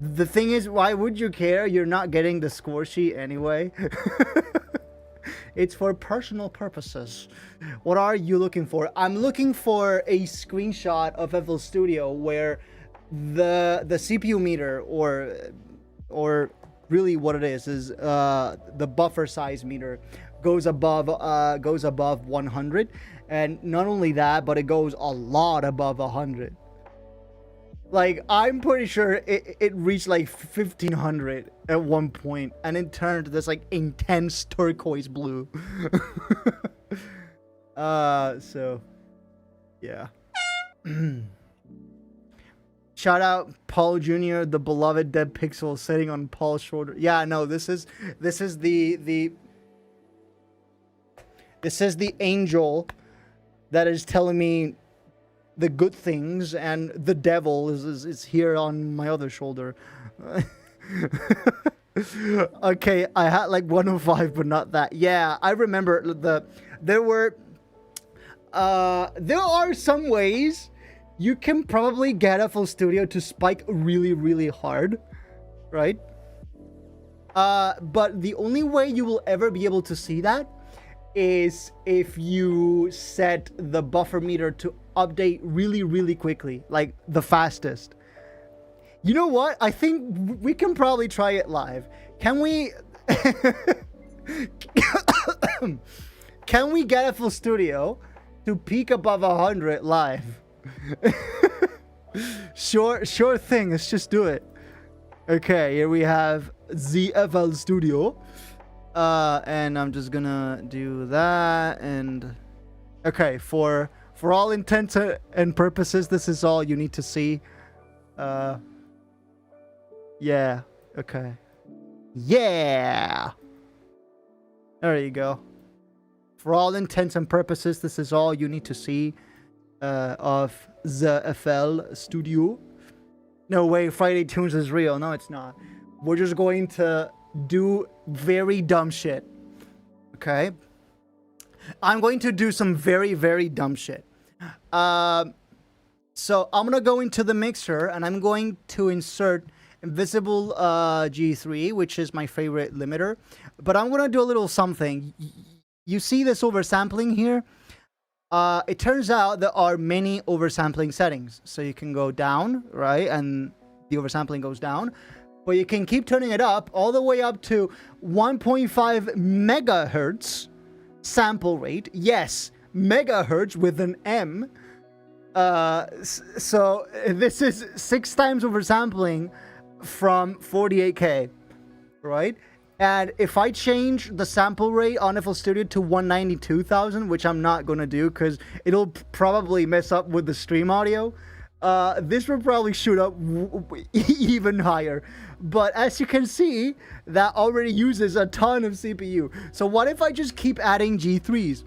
The thing is, why would you care? You're not getting the score sheet anyway. It's for personal purposes. What are you looking for? I'm looking for a screenshot of FL Studio where the CPU meter, or really what it is the buffer size meter goes above 100, and not only that, but it goes a lot above 100. Like, I'm pretty sure it reached like 1500 at one point, and it turned this like intense turquoise blue. So yeah. Shout out Paul Jr., the beloved dead pixel sitting on Paul's shoulder. Yeah, no, this is the angel that is telling me the good things, and the devil is here on my other shoulder. Okay, I had like 105, but not that. Yeah, I remember there are some ways you can probably get FL Studio to spike really, really hard, right? But the only way you will ever be able to see that is if you set the buffer meter to update really, really quickly, like the fastest. You know what? I think we can probably try it live. Can we? Can we get FL Studio to peak above 100 live? Sure thing. Let's just do it. Okay, here we have ZFL Studio. And I'm just gonna do that, and okay, for all intents and purposes, this is all you need to see. Yeah, okay. Yeah! There you go. For all intents and purposes, this is all you need to see of the FL Studio. No way, Friday Tunes is real. No, it's not. We're just going to do very dumb shit. Okay? I'm going to do some very, very dumb shit. So I'm gonna go into the mixer, and I'm going to insert Invisible G3, which is my favorite limiter. But I'm gonna do a little something. You see this oversampling here? It turns out there are many oversampling settings. So you can go down, right? And the oversampling goes down. But you can keep turning it up all the way up to 1.5 megahertz sample rate. Yes, megahertz with an M. So this is 6 times oversampling from 48K, right? And if I change the sample rate on FL Studio to 192,000, which I'm not going to do because it'll probably mess up with the stream audio, this will probably shoot up even higher. But as you can see, that already uses a ton of CPU. So what if I just keep adding G3s?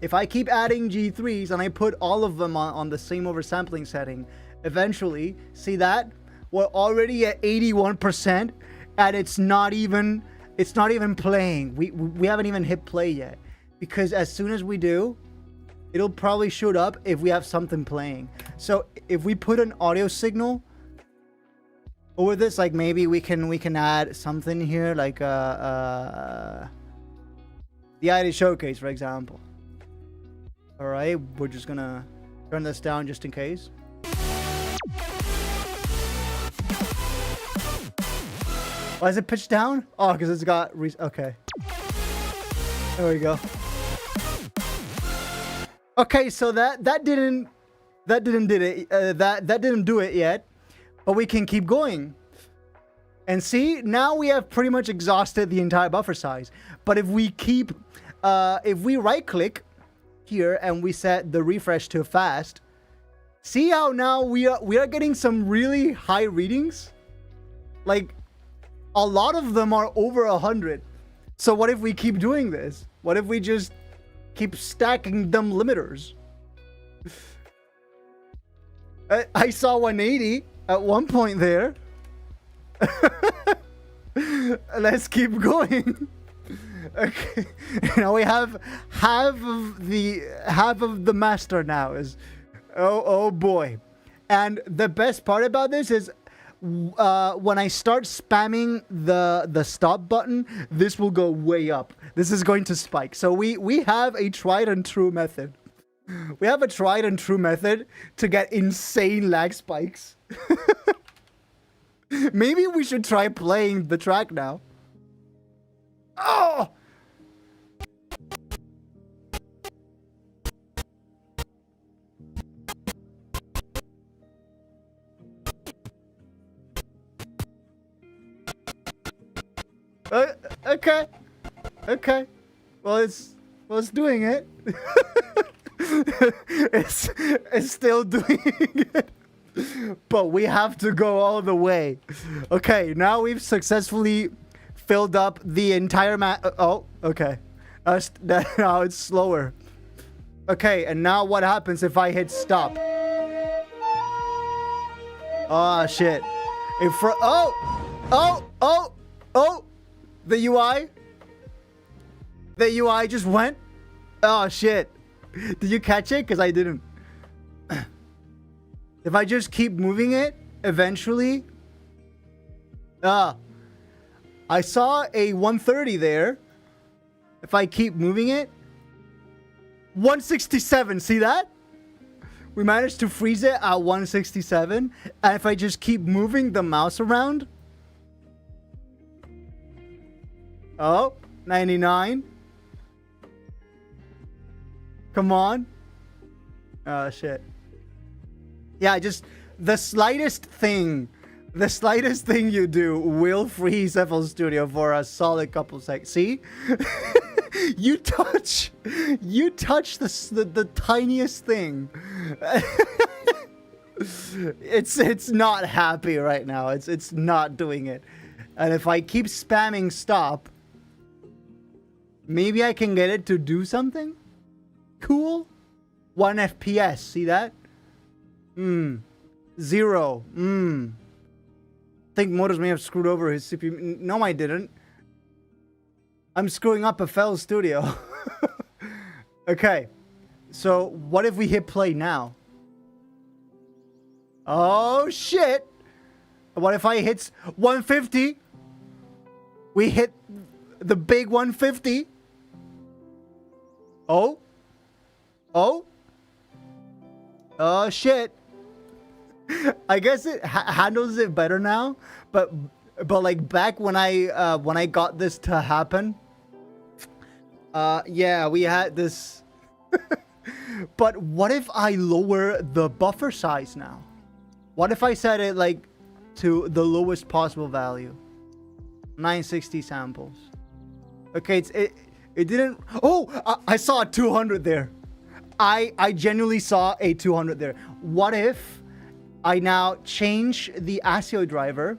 If I keep adding G3s and I put all of them on the same oversampling setting, eventually, see that? We're already at 81%, and it's not even playing. We haven't even hit play yet. Because as soon as we do, it'll probably shoot up if we have something playing. So if we put an audio signal over this, like maybe we can add something here, like the ID showcase, for example. All right, we're just gonna turn this down just in case. Why is it pitched down? Oh, because it's got okay. There we go. Okay, so that didn't That didn't did it. That didn't do it yet. But we can keep going. And see, now we have pretty much exhausted the entire buffer size. But if we keep, if we right click here and we set the refresh to fast, see how now we are getting some really high readings? Like, a lot of them are over 100. So what if we keep doing this? What if we just keep stacking them limiters? I saw 180 at one point there. Let's keep going. Okay, now we have half of the master now is, oh boy. And the best part about this is when I start spamming the stop button, this will go way up. This is going to spike. So we have a tried and true method. We have a tried and true method to get insane lag spikes. Maybe we should try playing the track now. Oh! Okay. Okay. Well, it's doing it. it's still doing it. But we have to go all the way. Okay, now we've successfully filled up the entire map. Oh, okay. Now it's slower. Okay, and now what happens if I hit stop? Oh, shit. Oh! The UI? The UI just went? Oh, shit. Did you catch it? Because I didn't. If I just keep moving it, eventually... I saw a 130 there. If I keep moving it... 167, see that? We managed to freeze it at 167. And if I just keep moving the mouse around... Oh, 99. Come on. Oh, shit. Yeah, just the slightest thing you do will freeze FL Studio for a solid couple seconds. See? you touch the tiniest thing. It's not happy right now. It's not doing it. And if I keep spamming stop, maybe I can get it to do something cool. 1 FPS, see that? 0. I think Modus may have screwed over his CPU. No, I didn't. I'm screwing up FL Studio. Okay. So, what if we hit play now? Oh, shit. What if I hit 150? We hit the big 150. Oh. Oh, shit. I guess it handles it better now, but like back when I got this to happen, yeah, we had this. But what if I lower the buffer size now? What if I set it like to the lowest possible value? 960 samples. Okay, it didn't. Oh, I saw a 200 there. I genuinely saw a 200 there. What if I now change the ASIO driver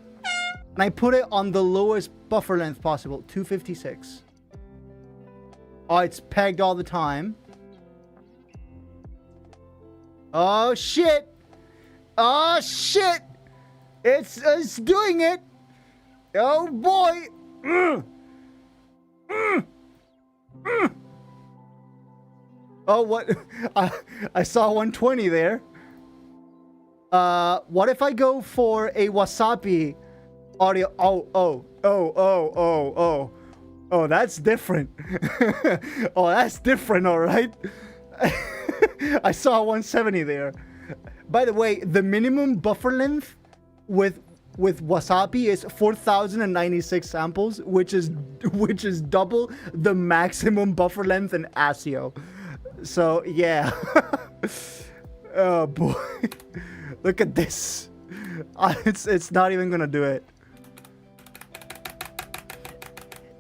and I put it on the lowest buffer length possible, 256. Oh, it's pegged all the time. Oh, shit. Oh, shit. It's doing it. Oh, boy. Oh, what? I saw 120 there. What if I go for a Wasabi audio? Oh, that's different. Oh, that's different, all right. I saw 170 there. By the way, the minimum buffer length with Wasabi is 4,096 samples, which is double the maximum buffer length in ASIO. So yeah. Oh boy. Look at this. It's not even gonna do it.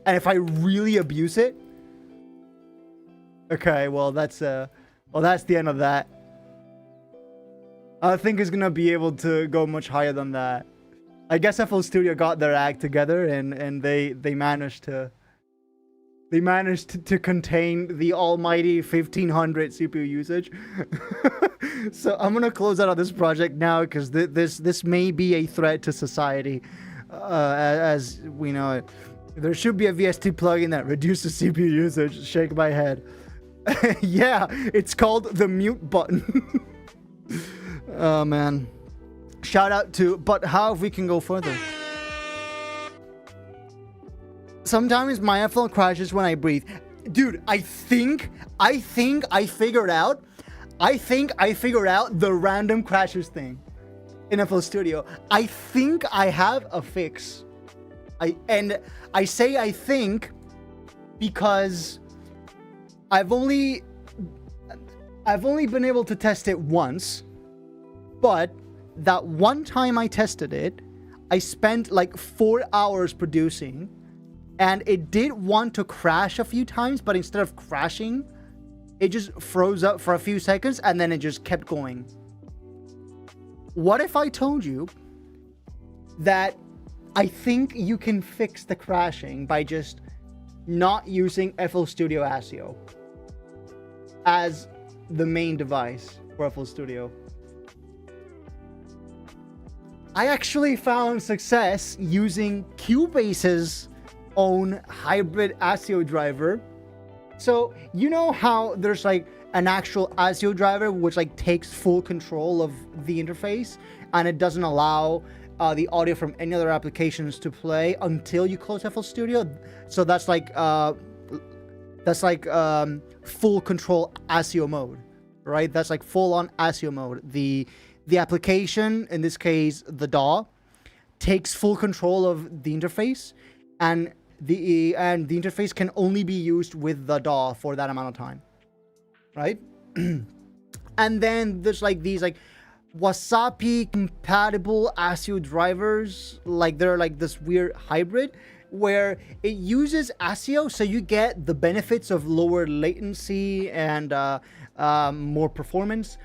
And if I really abuse it, okay, well that's the end of that. I think it's gonna be able to go much higher than that. I guess FL Studio got their act together and they managed to contain the almighty 1500 CPU usage. So I'm gonna close out of this project now because this may be a threat to society, as we know it. There should be a VST plugin that reduces CPU usage. Shake my head. Yeah, it's called the mute button. Oh man. Shout out to, but how if we can go further? Sometimes my FL crashes when I breathe. Dude, I think I figured out the random crashes thing in FL Studio. I think I have a fix. I say I think because I've only been able to test it once, but that one time I tested it, I spent like 4 hours producing, and it did want to crash a few times, but instead of crashing, it just froze up for a few seconds and then it just kept going. What if I told you that I think you can fix the crashing by just not using FL Studio ASIO as the main device for FL Studio? I actually found success using Cubase's own hybrid ASIO driver. So you know how there's like an actual ASIO driver which like takes full control of the interface and it doesn't allow the audio from any other applications to play until you close FL Studio. So that's like full control ASIO mode, right? That's like full on ASIO mode. The application, in this case the DAW, takes full control of the interface, and the interface can only be used with the DAW for that amount of time, right? And then there's like these like Wasapi compatible ASIO drivers, like they're like this weird hybrid where it uses ASIO, so you get the benefits of lower latency and more performance,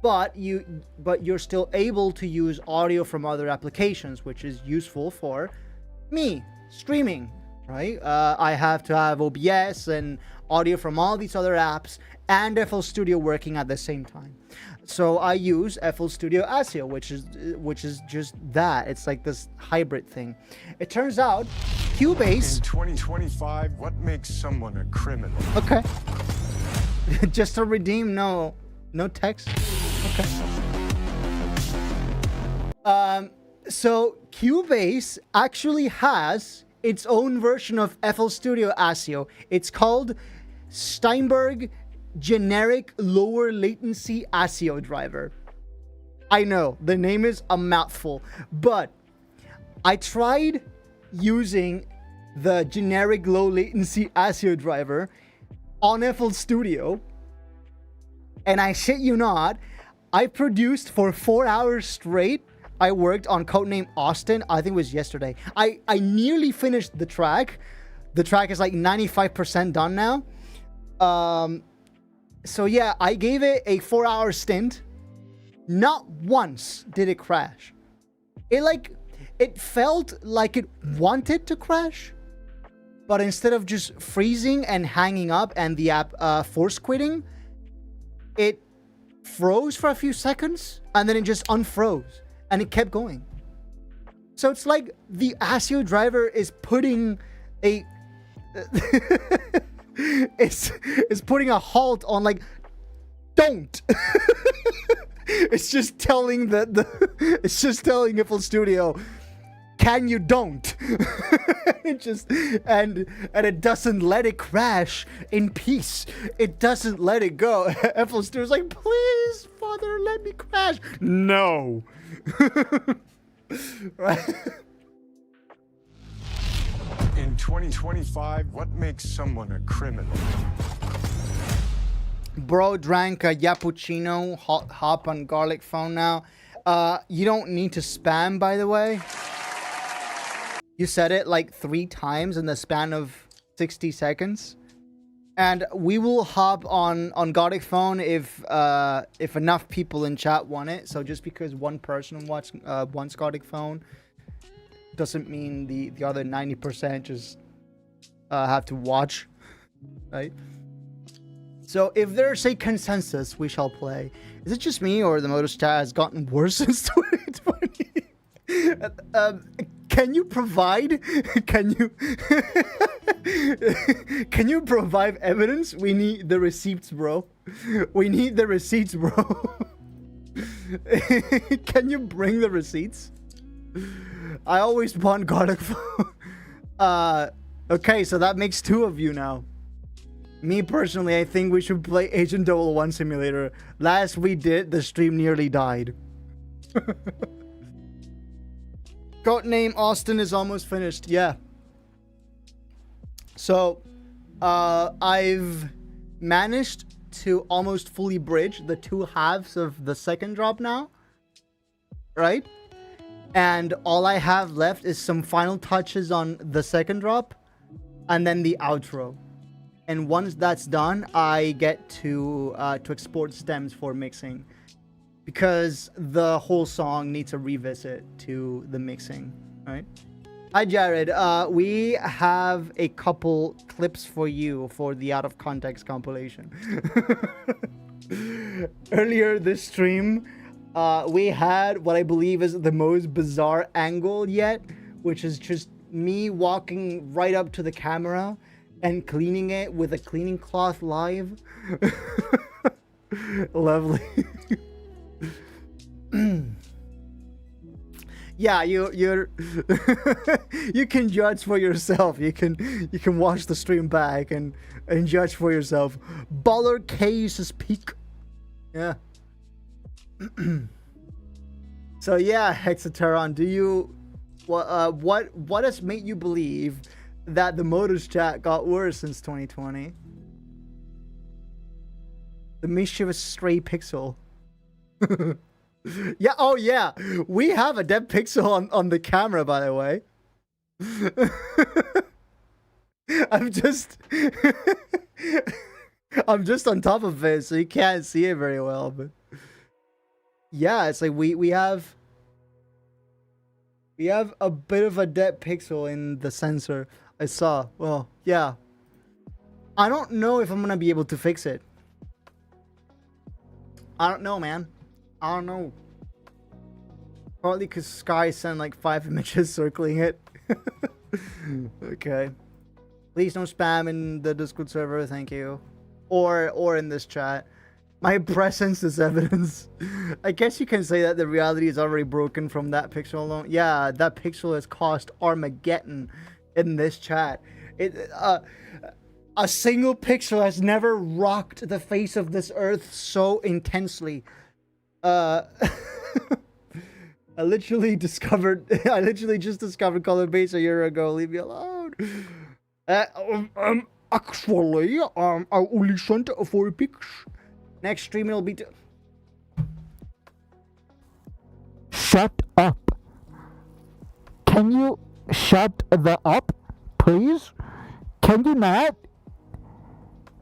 but you're still able to use audio from other applications, which is useful for me streaming, right? I have to have OBS and audio from all these other apps and FL Studio working at the same time. So I use FL Studio ASIO, which is just that. It's like this hybrid thing. It turns out Cubase In 2025, what makes someone a criminal? Okay. Just to redeem, no text. Okay. So Cubase actually has its own version of FL Studio ASIO. It's called Steinberg Generic Lower Latency ASIO Driver. I know, the name is a mouthful, but I tried using the generic low latency ASIO driver on FL Studio, and I shit you not, I produced for 4 hours straight. I worked on Codename Austin. I think it was yesterday. I nearly finished the track. The track is like 95% done now. So yeah, I gave it a 4-hour stint. Not once did it crash. It felt like it wanted to crash, but instead of just freezing and hanging up and the app force quitting, it froze for a few seconds and then it just unfroze and it kept going. So it's like the ASIO driver is putting a it's putting a halt on, like, don't. It's just telling it's just telling FL Studio, can you don't? It just and it doesn't let it crash in peace. It doesn't let it go. FL Studio's like, please, Father, let me crash. No. Right? In 2025, what makes someone a criminal? Bro drank a cappuccino, hop on garlic phone now. You don't need to spam, by the way. You said it like 3 times in the span of 60 seconds. And we will hop on garlic phone if enough people in chat want it. So just because one person wants garlic phone doesn't mean the other 90% just have to watch, right? So if there's a consensus, we shall play. Is it just me or the modus chat has gotten worse since 2020? Can you provide? Can you provide evidence? We need the receipts, bro. We need the receipts, bro. Can you bring the receipts? I always want garlic phone. Okay, so that makes 2 of you now. Me personally, I think we should play Agent 001 Simulator. Last we did, the stream nearly died. Codename Austin is almost finished. Yeah. So, I've managed to almost fully bridge the 2 halves of the second drop now. Right? And all I have left is some final touches on the second drop. And then the outro. And once that's done, I get to export stems for mixing, because the whole song needs a revisit to the mixing, right? Hi, Jared. We have a couple clips for you for the Out of Context compilation. Earlier this stream, we had what I believe is the most bizarre angle yet, which is just me walking right up to the camera and cleaning it with a cleaning cloth live. Lovely. Yeah, you're you can judge for yourself. You can watch the stream back and judge for yourself. Baller Case's peak. Yeah. So yeah, Hexateron, do you what has made you believe that the modus chat got worse since 2020? The mischievous stray pixel. Yeah, oh yeah. We have a dead pixel on the camera, by the way. I'm just on top of it, so you can't see it very well, but yeah, it's like we have a bit of a dead pixel in the sensor. I saw. Well, yeah. I don't know if I'm gonna be able to fix it. I don't know, man. I don't know. Partly because Sky sent like 5 images circling it. Okay. Please don't spam in the Discord server, thank you. Or in this chat. My presence is evidence. I guess you can say that the reality is already broken from that pixel alone. Yeah, that pixel has caused Armageddon in this chat. A single pixel has never rocked the face of this earth so intensely. I literally just discovered color base a year ago. Leave me alone. Actually, I only sent 4 pics. Next stream will be Shut up. Can you shut the up, please? Can you not?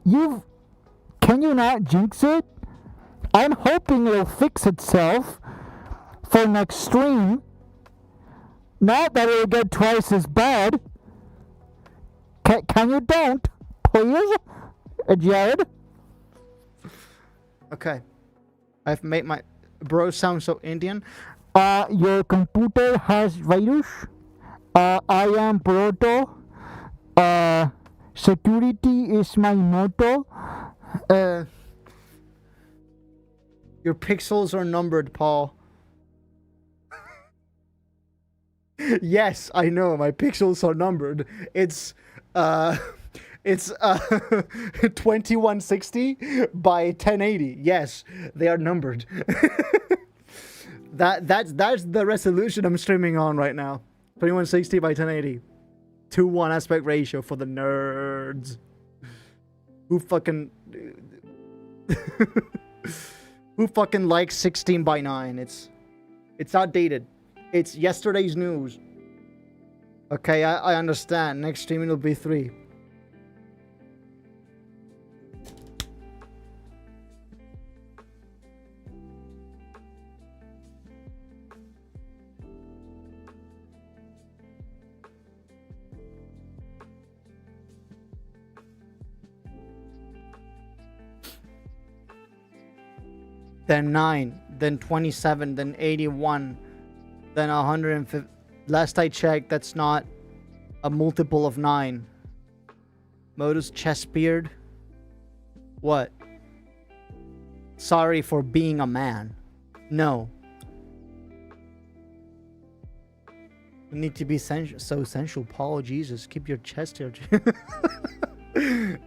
Can you not jinx it? I'm hoping it'll fix itself for next stream. Not that it'll get twice as bad. Can you don't, please, Jared? Okay. I've made my bro sound so Indian. Your computer has virus. I am Proto. Security is my motto. Your pixels are numbered, Paul. Yes, I know, my pixels are numbered. It's 2160 by 1080. Yes, they are numbered. That's the resolution I'm streaming on right now. 2160 by 1080. 2:1 aspect ratio for the nerds. Who fucking Who fucking likes 16 by 9? It's outdated. It's yesterday's news. Okay, I understand. Next stream it'll be 3. Then 9, then 27, then 81, then 150. Last I checked, that's not a multiple of 9. Modus Chessbeard. What? Sorry for being a man. No. You need to be so sensual, Paul. Jesus, keep your chest here.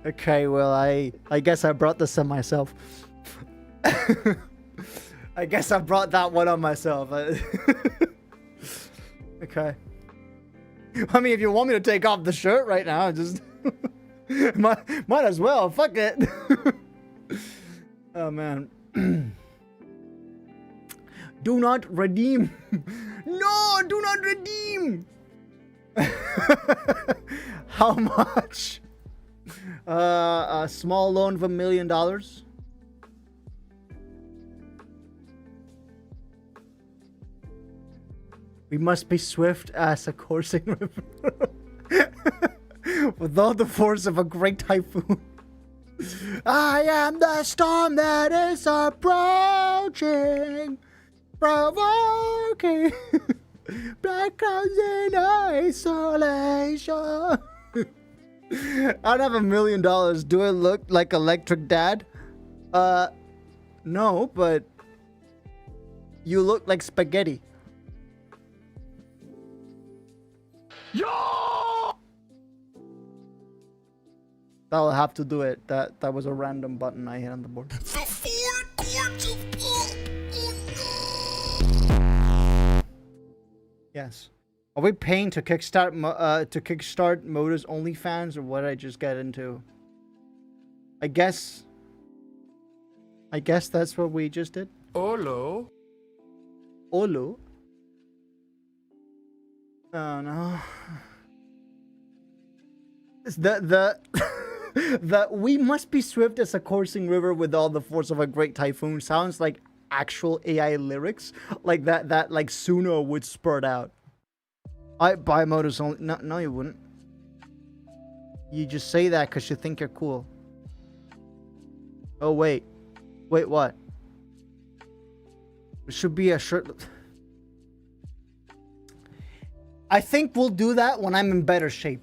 Okay, well, I guess I brought this on myself. I guess I brought that one on myself. Okay. I mean, if you want me to take off the shirt right now, just might as well. Fuck it. Oh man. Do not redeem. No, do not redeem. How much? A small loan of $1 million. We must be swift as a coursing river, with all the force of a great typhoon. I am the storm that is approaching, provoking black clouds in isolation. I don't have $1 million. Do I look like Electric Dad? No, but you look like spaghetti. Yo! That'll have to do it. That was a random button I hit on the board. The 4 chords of Paul. Yes. Are we paying to kickstart Modus OnlyFans, or what did I just get into? I guess that's what we just did. Olo. Olo. Oh no. The we must be swift as a coursing river with all the force of a great typhoon sounds like actual AI lyrics, like that like Suno would spurt out. I buy Modus only. No, you wouldn't. You just say that because you think you're cool. Oh wait, what? It should be a shirt. I think we'll do that when I'm in better shape.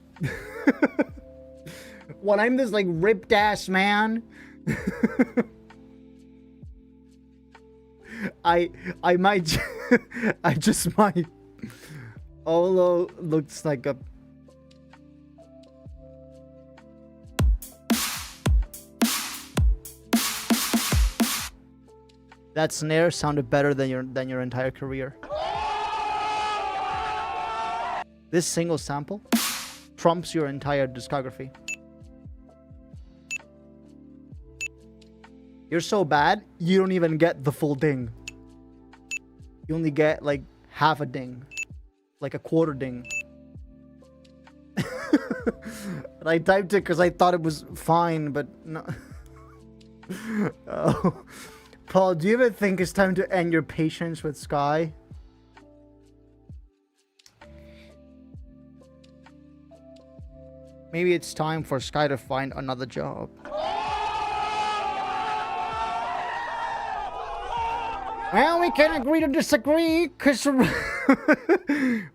When I'm this like ripped ass man. I might I just might. Olo looks like a that snare sounded better than your entire career. This single sample trumps your entire discography. You're so bad, you don't even get the full ding. You only get like half a ding. Like a quarter ding. And I typed it because I thought it was fine, but no. Oh. Paul, do you ever think it's time to end your patience with Sky? Maybe it's time for Sky to find another job. Well, we can agree to disagree, because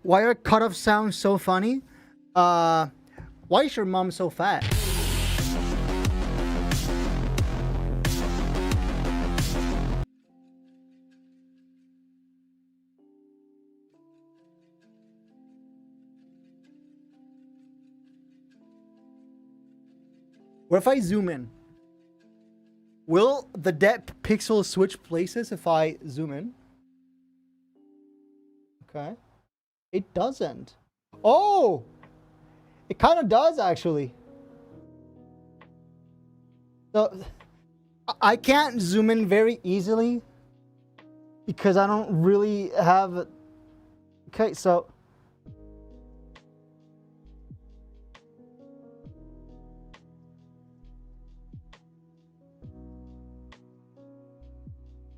why are cutoff sounds so funny? Why is your mom so fat? What if I zoom in? Will the depth pixel switch places if I zoom in? Okay. It doesn't. Oh! It kind of does, actually. So, I can't zoom in very easily because I don't really have. Okay, so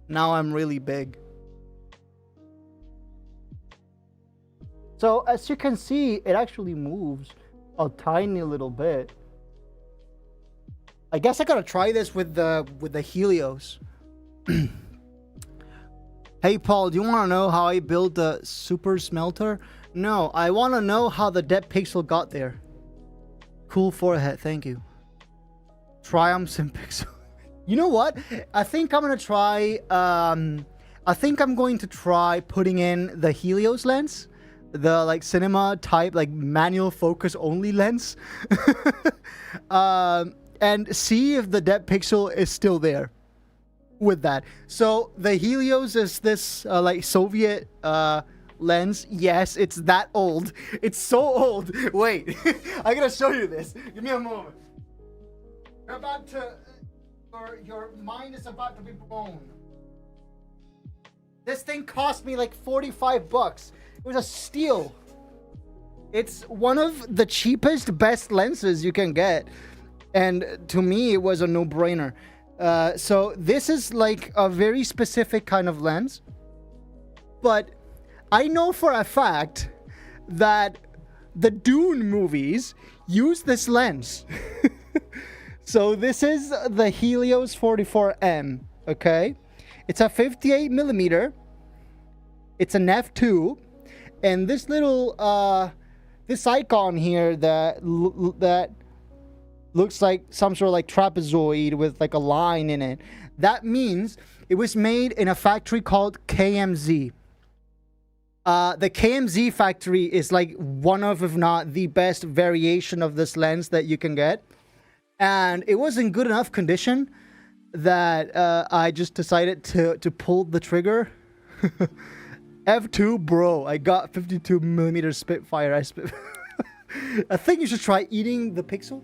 now I'm really big. So as you can see, it actually moves a tiny little bit. I guess I gotta try this with the Helios. Hey Paul, do you want to know how I built the super smelter? No, I want to know how the dead pixel got there. Cool forehead, thank you. Triumphs in pixel. You know what? I think I'm gonna try. I think I'm going to try putting in the Helios lens, the like cinema type, like manual focus only lens, and see if the depth pixel is still there with that. So the Helios is this like Soviet lens. Yes, it's that old. It's so old. Wait, I gotta show you this. Give me a moment. You're about to, your mind is about to be blown. This thing cost me like $45. It was a steal. It's one of the cheapest, best lenses you can get. And to me, it was a no-brainer. So this is like a very specific kind of lens. But I know for a fact that the Dune movies use this lens. So this is the Helios 44M, okay? It's a 58 millimeter. It's an f2. And this little, this icon here that looks like some sort of like trapezoid with like a line in it. That means it was made in a factory called KMZ. The KMZ factory is like one of, if not the best variation of this lens that you can get. And it was in good enough condition that I just decided to pull the trigger. F2, bro. I got 52 millimeter Spitfire. I think you should try eating the pixel.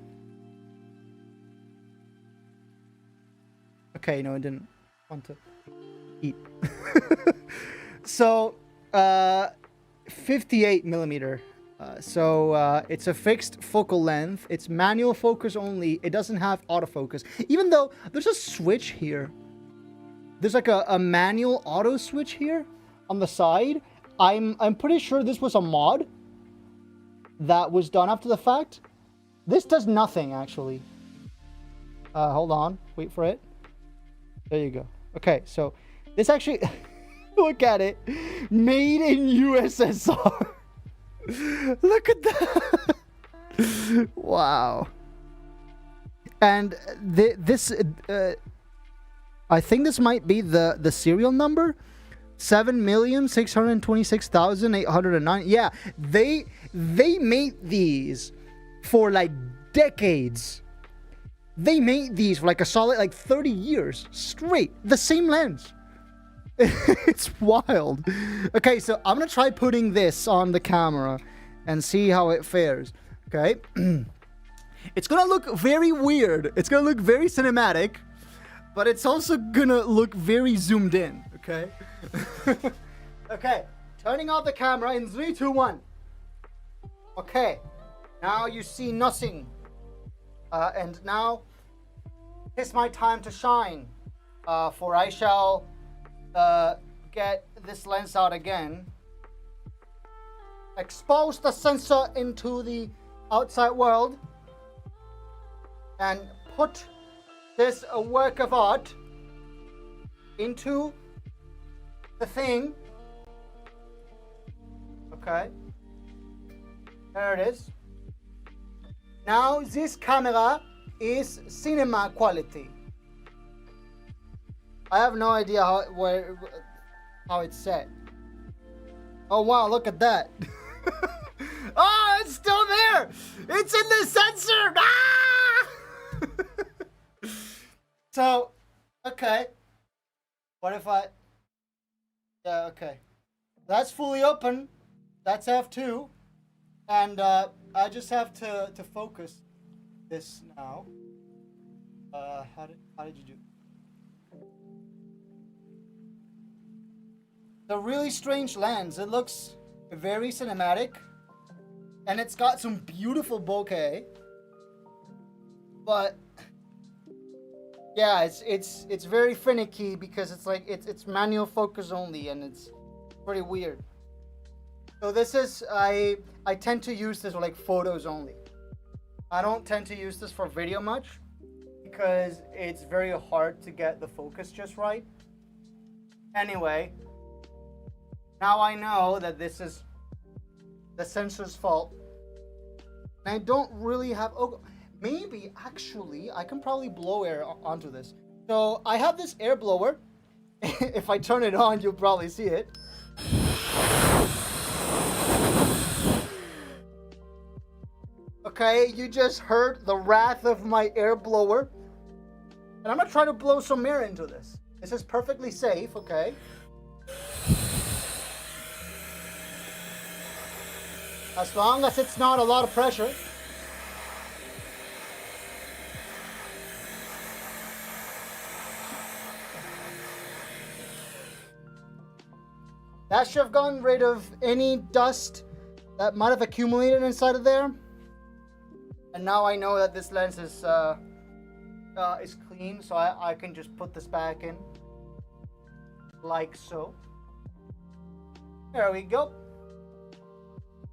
Okay, no, I didn't want to eat. So, 58 millimeter. So it's a fixed focal length. It's manual focus only. It doesn't have autofocus. Even though there's a switch here. There's like a manual auto switch here on the side. I'm pretty sure this was a mod that was done after the fact. This does nothing, actually. Hold on. Wait for it. There you go. Okay, so this actually... Look at it. Made in USSR. Look at that. Wow. And this I think this might be the serial number. 7,626,809. Yeah, they made these for like decades. They made these for like a solid like 30 years straight. The same lens. It's wild. Okay, so I'm gonna try putting this on the camera and see how it fares. Okay. It's gonna look very weird. It's gonna look very cinematic, but it's also gonna look very zoomed in. Okay. Okay. Turning off the camera in 3, 2, 1. Okay. Now you see nothing. And now it's my time to shine. For I shall get this lens out again, expose the sensor into the outside world, and put this work of art into the thing. Okay, there it is. Now this camera is cinema quality. I have no idea how it's set. Oh wow, look at that. Oh, it's still there. It's in the sensor. Ah! So, okay. What if I... Yeah, okay. That's fully open. That's F2. And I just have to focus this now. How did you do? a really strange lens. It looks very cinematic, and it's got some beautiful bokeh. But yeah, it's very finicky because it's like it's manual focus only, and it's pretty weird. So this is I tend to use this for like photos only. I don't tend to use this for video much because it's very hard to get the focus just right. Anyway, now I know that this is the sensor's fault. And I don't really have... Oh, maybe, actually, I can probably blow air onto this. So, I have this air blower. If I turn it on, you'll probably see it. Okay, you just heard the wrath of my air blower. And I'm gonna try to blow some air into this. This is perfectly safe, okay? As long as it's not a lot of pressure. That should have gotten rid of any dust that might have accumulated inside of there. And now I know that this lens is clean, so I can just put this back in. Like so. There we go.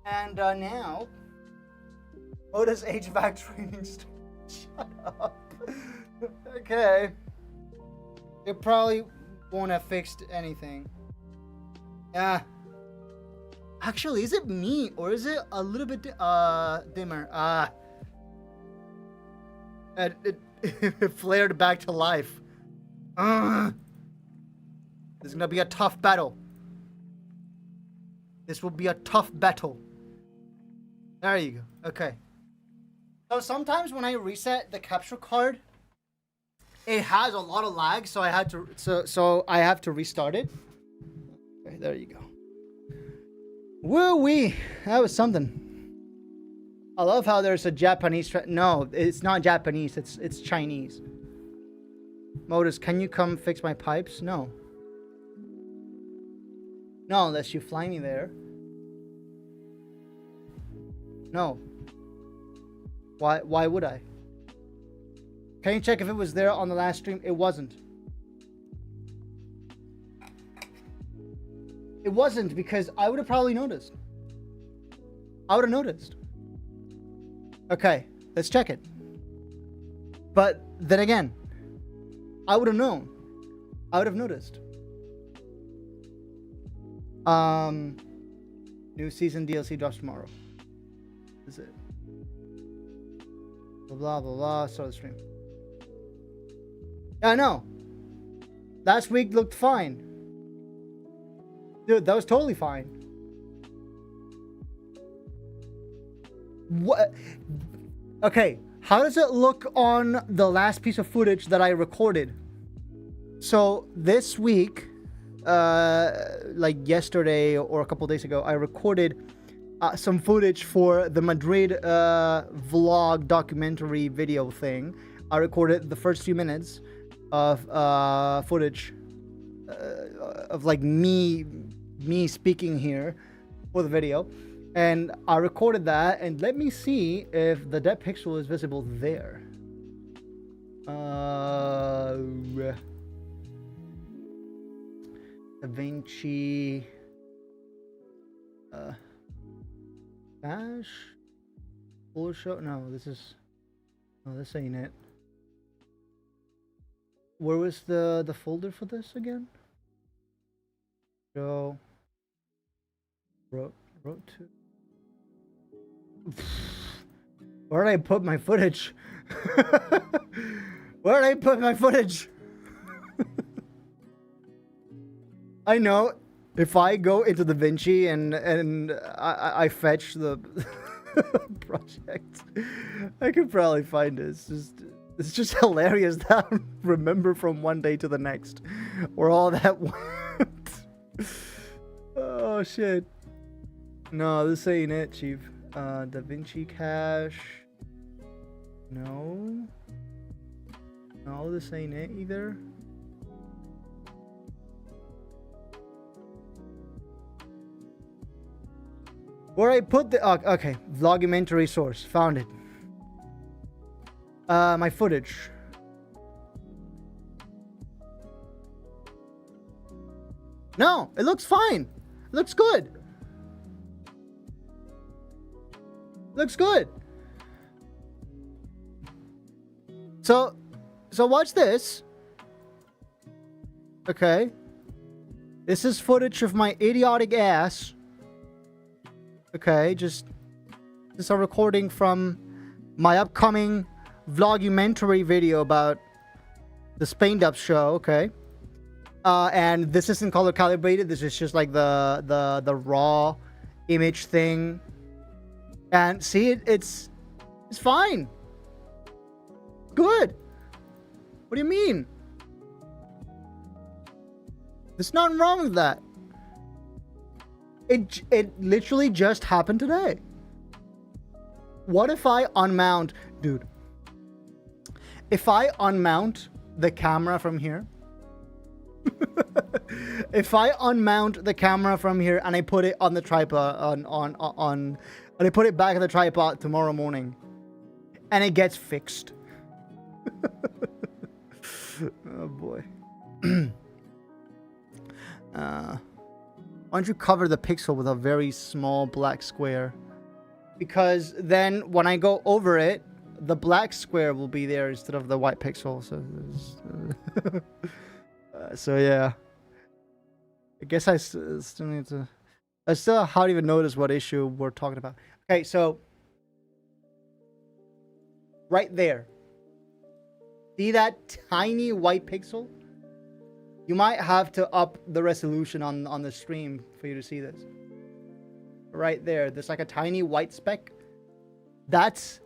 And now, modus HVAC training. Shut up. Okay. It probably won't have fixed anything. Yeah. Actually, is it me or is it a little bit dimmer? It flared back to life. This is gonna be a tough battle. This will be a tough battle. There you go. Okay. So sometimes when I reset the capture card, it has a lot of lag, so I had to so I have to restart it. Okay, there you go. Woo-wee! That was something. I love how there's a Japanese... No, it's not Japanese. It's Chinese. Modus, can you come fix my pipes? No. No, unless you fly me there. No. Why would I? Can you check if it was there on the last stream? It wasn't. It wasn't because I would have probably noticed. I would have noticed. Okay, let's check it. But then again, I would have known. I would have noticed. New season DLC drops tomorrow. This is it. Blah blah blah blah. Start the stream. Yeah, I know. Last week looked fine. Dude, that was totally fine. What? Okay, how does it look on the last piece of footage that I recorded? So this week, like yesterday or a couple days ago, I recorded some footage for the Madrid vlog documentary video thing. I recorded the first few minutes of footage of like me speaking here for the video. And I recorded that, and let me see if the depth pixel is visible there. DaVinci Dash full show. No, this is... No, this ain't it. Where was the folder for this again? Show wrote to... Where did I put my footage? Where did I put my footage? I know if I go into DaVinci and I fetch the project, I could probably find it. It's just hilarious that I remember from one day to the next where all that went. Oh shit. No, this ain't it, Chief. DaVinci Cache. No. No, this ain't it either. Where I put the okay, vlogumentary source, found it. My footage. No, it looks fine. It looks good. Looks good. So watch this. Okay. This is footage of my idiotic ass. Okay, this is a recording from my upcoming vlogumentary video about the Spain Dub show, okay? And this isn't color calibrated. This is just like the raw image thing. And see, it's fine. Good. What do you mean? There's nothing wrong with that. It literally just happened today. What if I unmount, dude? If I unmount the camera from here, if I unmount the camera from here and I put it on the tripod and I put it back on the tripod tomorrow morning, and it gets fixed. Oh boy. Why don't you cover the pixel with a very small black square? Because then when I go over it, the black square will be there instead of the white pixel. So yeah. I guess I still need to... I still haven't even noticed what issue we're talking about. Okay, so... right there. See that tiny white pixel? You might have to up the resolution on the stream for you to see this. Right there, there's like a tiny white speck. That's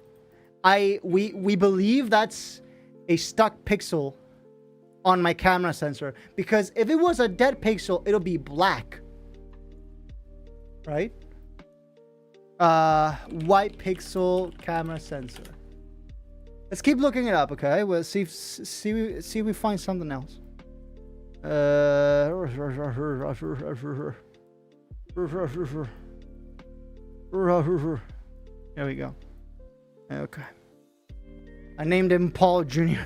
we believe that's a stuck pixel on my camera sensor, because if it was a dead pixel, it'll be black. Right? White pixel camera sensor. Let's keep looking it up, okay? We'll see if we find something else. There we go. Okay. I named him Paul Jr.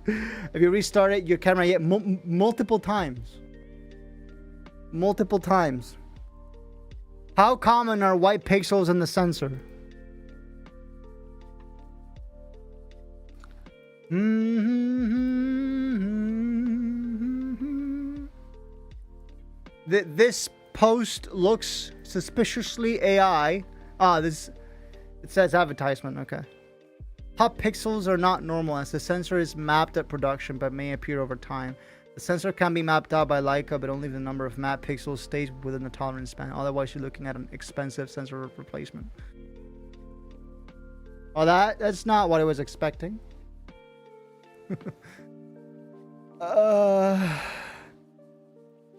If you restart it, your camera yet multiple times. Multiple times. How common are white pixels in the sensor? This post looks suspiciously AI. It says advertisement. Okay. Hot pixels are not normal as the sensor is mapped at production but may appear over time. The sensor can be mapped out by Leica, but only the number of mapped pixels stays within the tolerance span. Otherwise, you're looking at an expensive sensor replacement. Oh, that's not what I was expecting.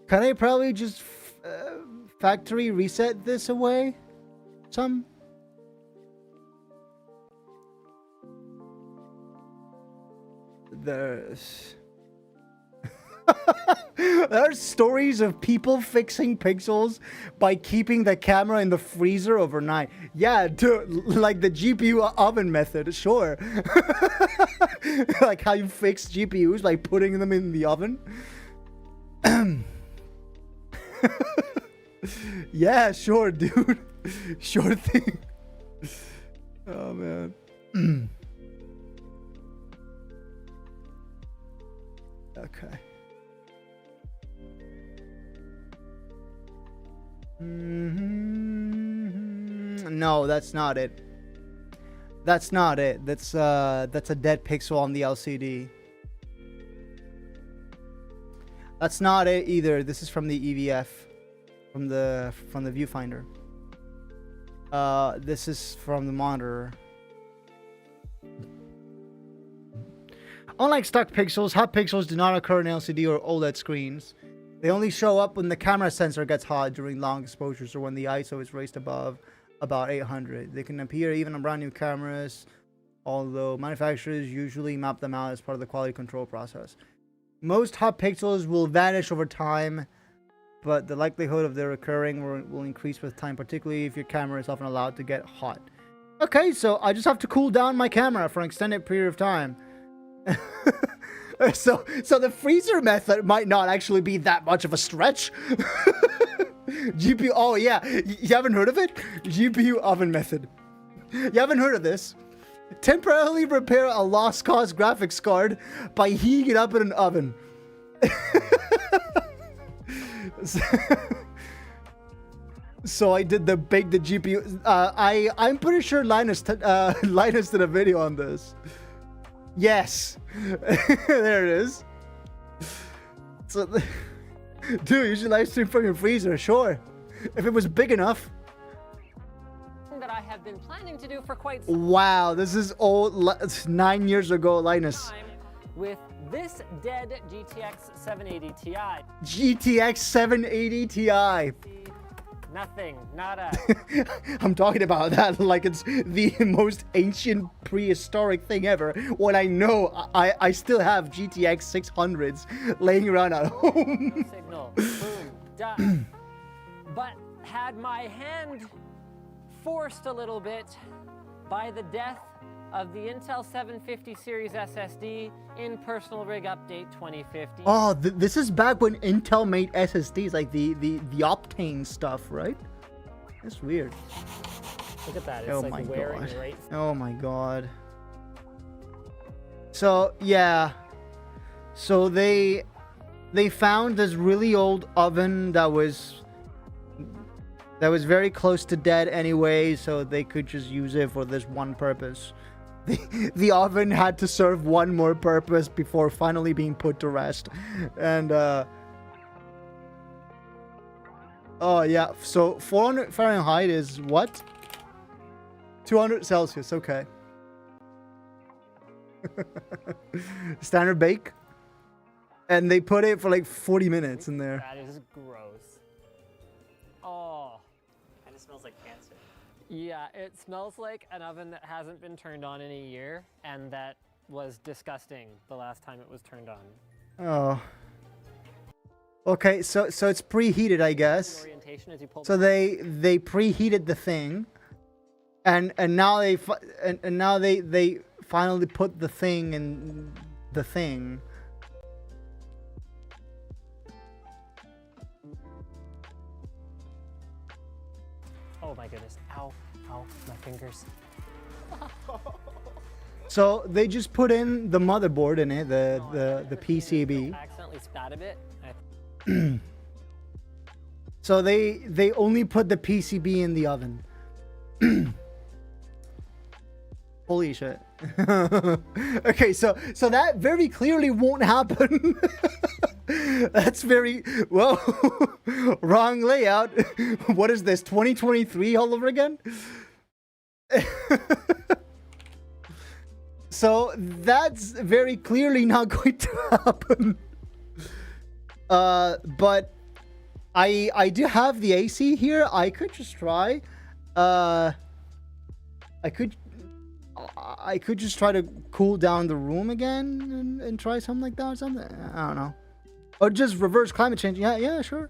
Can I probably just factory reset this away? There's there are stories of people fixing pixels by keeping the camera in the freezer overnight. Yeah, like the GPU oven method, sure. Like how you fix GPUs by putting them in the oven. Yeah, sure, dude. Sure thing. Oh, man. Okay. No, that's not it. That's not it. That's a dead pixel on the LCD. That's not it either. This is from the EVF, from the viewfinder. This is from the monitor. Unlike stuck pixels, hot pixels do not occur in LCD or OLED screens. They only show up when the camera sensor gets hot during long exposures or when the ISO is raised above about 800. They can appear even on brand new cameras, although manufacturers usually map them out as part of the quality control process. Most hot pixels will vanish over time but the likelihood of their occurring will increase with time, particularly if your camera is often allowed to get hot. Okay, so I just have to cool down my camera for an extended period of time. So the freezer method might not actually be that much of a stretch. GPU, oh yeah, you haven't heard of it? GPU oven method. You haven't heard of this? Temporarily repair a lost cause graphics card by heating it up in an oven. So I did bake the GPU. I'm pretty sure Linus did a video on this. Yes, there it is. So, dude, you should live stream from your freezer, sure, if it was big enough. That I have been planning to do for quite some Wow, this is old. 9 years ago, Linus. time with this dead GTX 780 Ti. GTX 780 Ti. Nothing, nada. I'm talking about that like it's the most ancient prehistoric thing ever, when I know I still have GTX 600s laying around at home. Signal, boom, done. But had my hand forced a little bit by the death of the Intel 750 series SSD in Personal Rig Update 2050. Oh, this is back when Intel made SSDs, like the Optane stuff, right? That's weird. Look at that, it's Oh like my wearing god. right. Oh my god. So yeah. So they found this really old oven that was very close to dead anyway, so they could just use it for this one purpose. The oven had to serve one more purpose before finally being put to rest. And oh yeah, so 400 Fahrenheit is what? 200 Celsius, okay. Standard bake. And they put it for like 40 minutes in there. That is gross. Oh. And it smells like cancer. Yeah, it smells like an oven that hasn't been turned on in a year, and that was disgusting the last time it was turned on. Oh. Okay, so it's preheated, I guess. Orientation as you pull. So they preheated the thing, and now they finally put the thing in the thing. Oh my goodness! Ow! Ow! My fingers. So they just put in the motherboard in it, the PCB. I accidentally spat a bit. So they only put the PCB in the oven. Holy shit. Okay, so that very clearly won't happen. That's very well. Wrong layout. What is this, 2023 all over again? So that's very clearly not going to happen. But I do have the AC here. I could just try. I could just try to cool down the room again and try something like that or something. I don't know. Or just reverse climate change. Yeah, sure.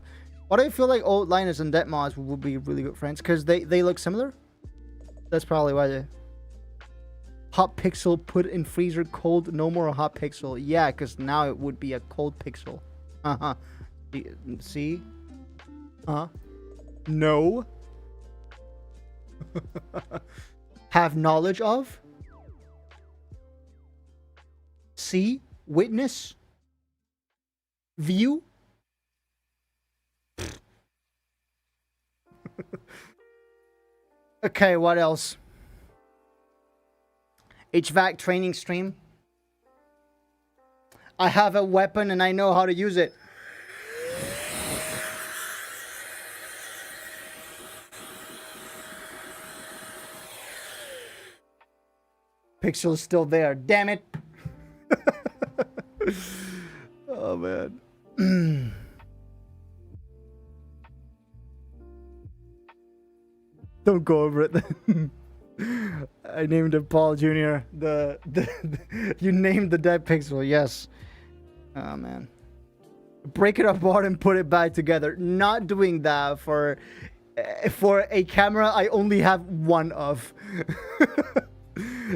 Why do I feel like old Linus and Detmos would be really good friends? Because they look similar? That's probably why they... Hot pixel put in freezer cold. No more hot pixel. Yeah, because now it would be a cold pixel. Uh-huh. See? No. Have knowledge of? See? Witness? View? Okay, what else? HVAC training stream. I have a weapon and I know how to use it. Pixel's still there. Damn it. Oh, man. Don't go over it then. I named it Paul Jr. You named the dead pixel, yes. Oh, man. break it apart and put it back together. Not doing that for a camera I only have one of.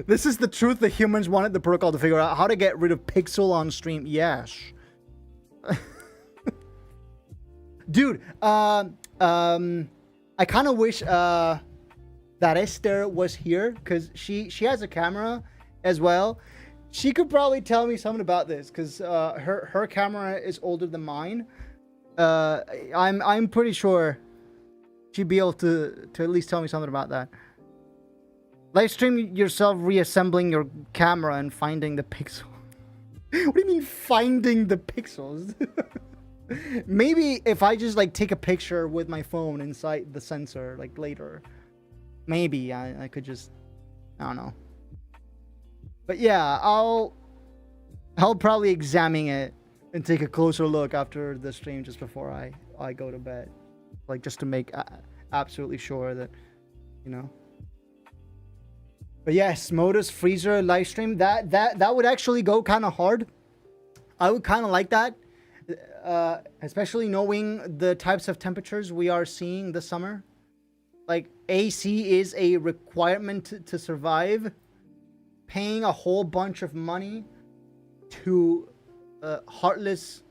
This is the truth that humans wanted the protocol to figure out how to get rid of pixel on stream. Yes. Dude, I kind of wish that Esther was here, because she has a camera as well. She could probably tell me something about this, because her camera is older than mine. I'm pretty sure she'd be able to at least tell me something about that. Live stream yourself reassembling your camera and finding the pixel. What do you mean finding the pixels? Maybe if I just like take a picture with my phone inside the sensor like later, maybe I could just, I don't know. But yeah, I'll probably examine it and take a closer look after the stream just before I go to bed, like just to make absolutely sure that, you know. But yes, Modus freezer live stream, that would actually go kind of hard. I would kind of like that, especially knowing the types of temperatures we are seeing this summer. Like AC is a requirement to survive. Paying a whole bunch of money to heartless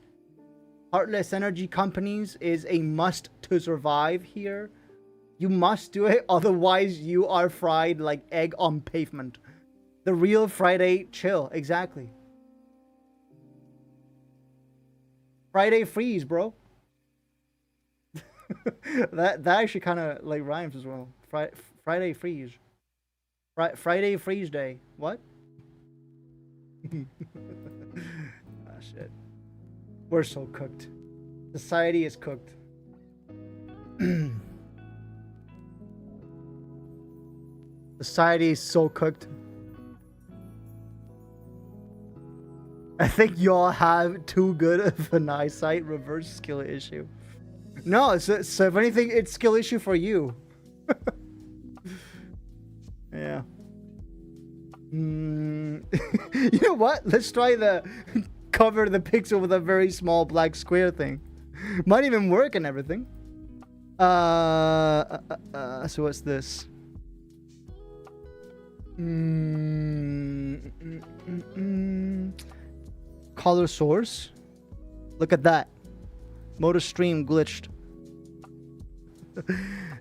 energy companies is a must to survive here. You must do it, otherwise you are fried like egg on pavement. The real Friday chill, exactly. Friday freeze, bro. that actually kind of like rhymes as well. Friday freeze. Friday freeze day. What? Ah, shit. We're so cooked. Society is cooked. Society is so cooked. I think y'all have too good of an eyesight. Reverse skill issue. No, so if anything, it's skill issue for you. Yeah. You know what? Let's try the cover the pixel with a very small black square thing. Might even work and everything. So what's this? Color source. Look at that. Motor stream glitched.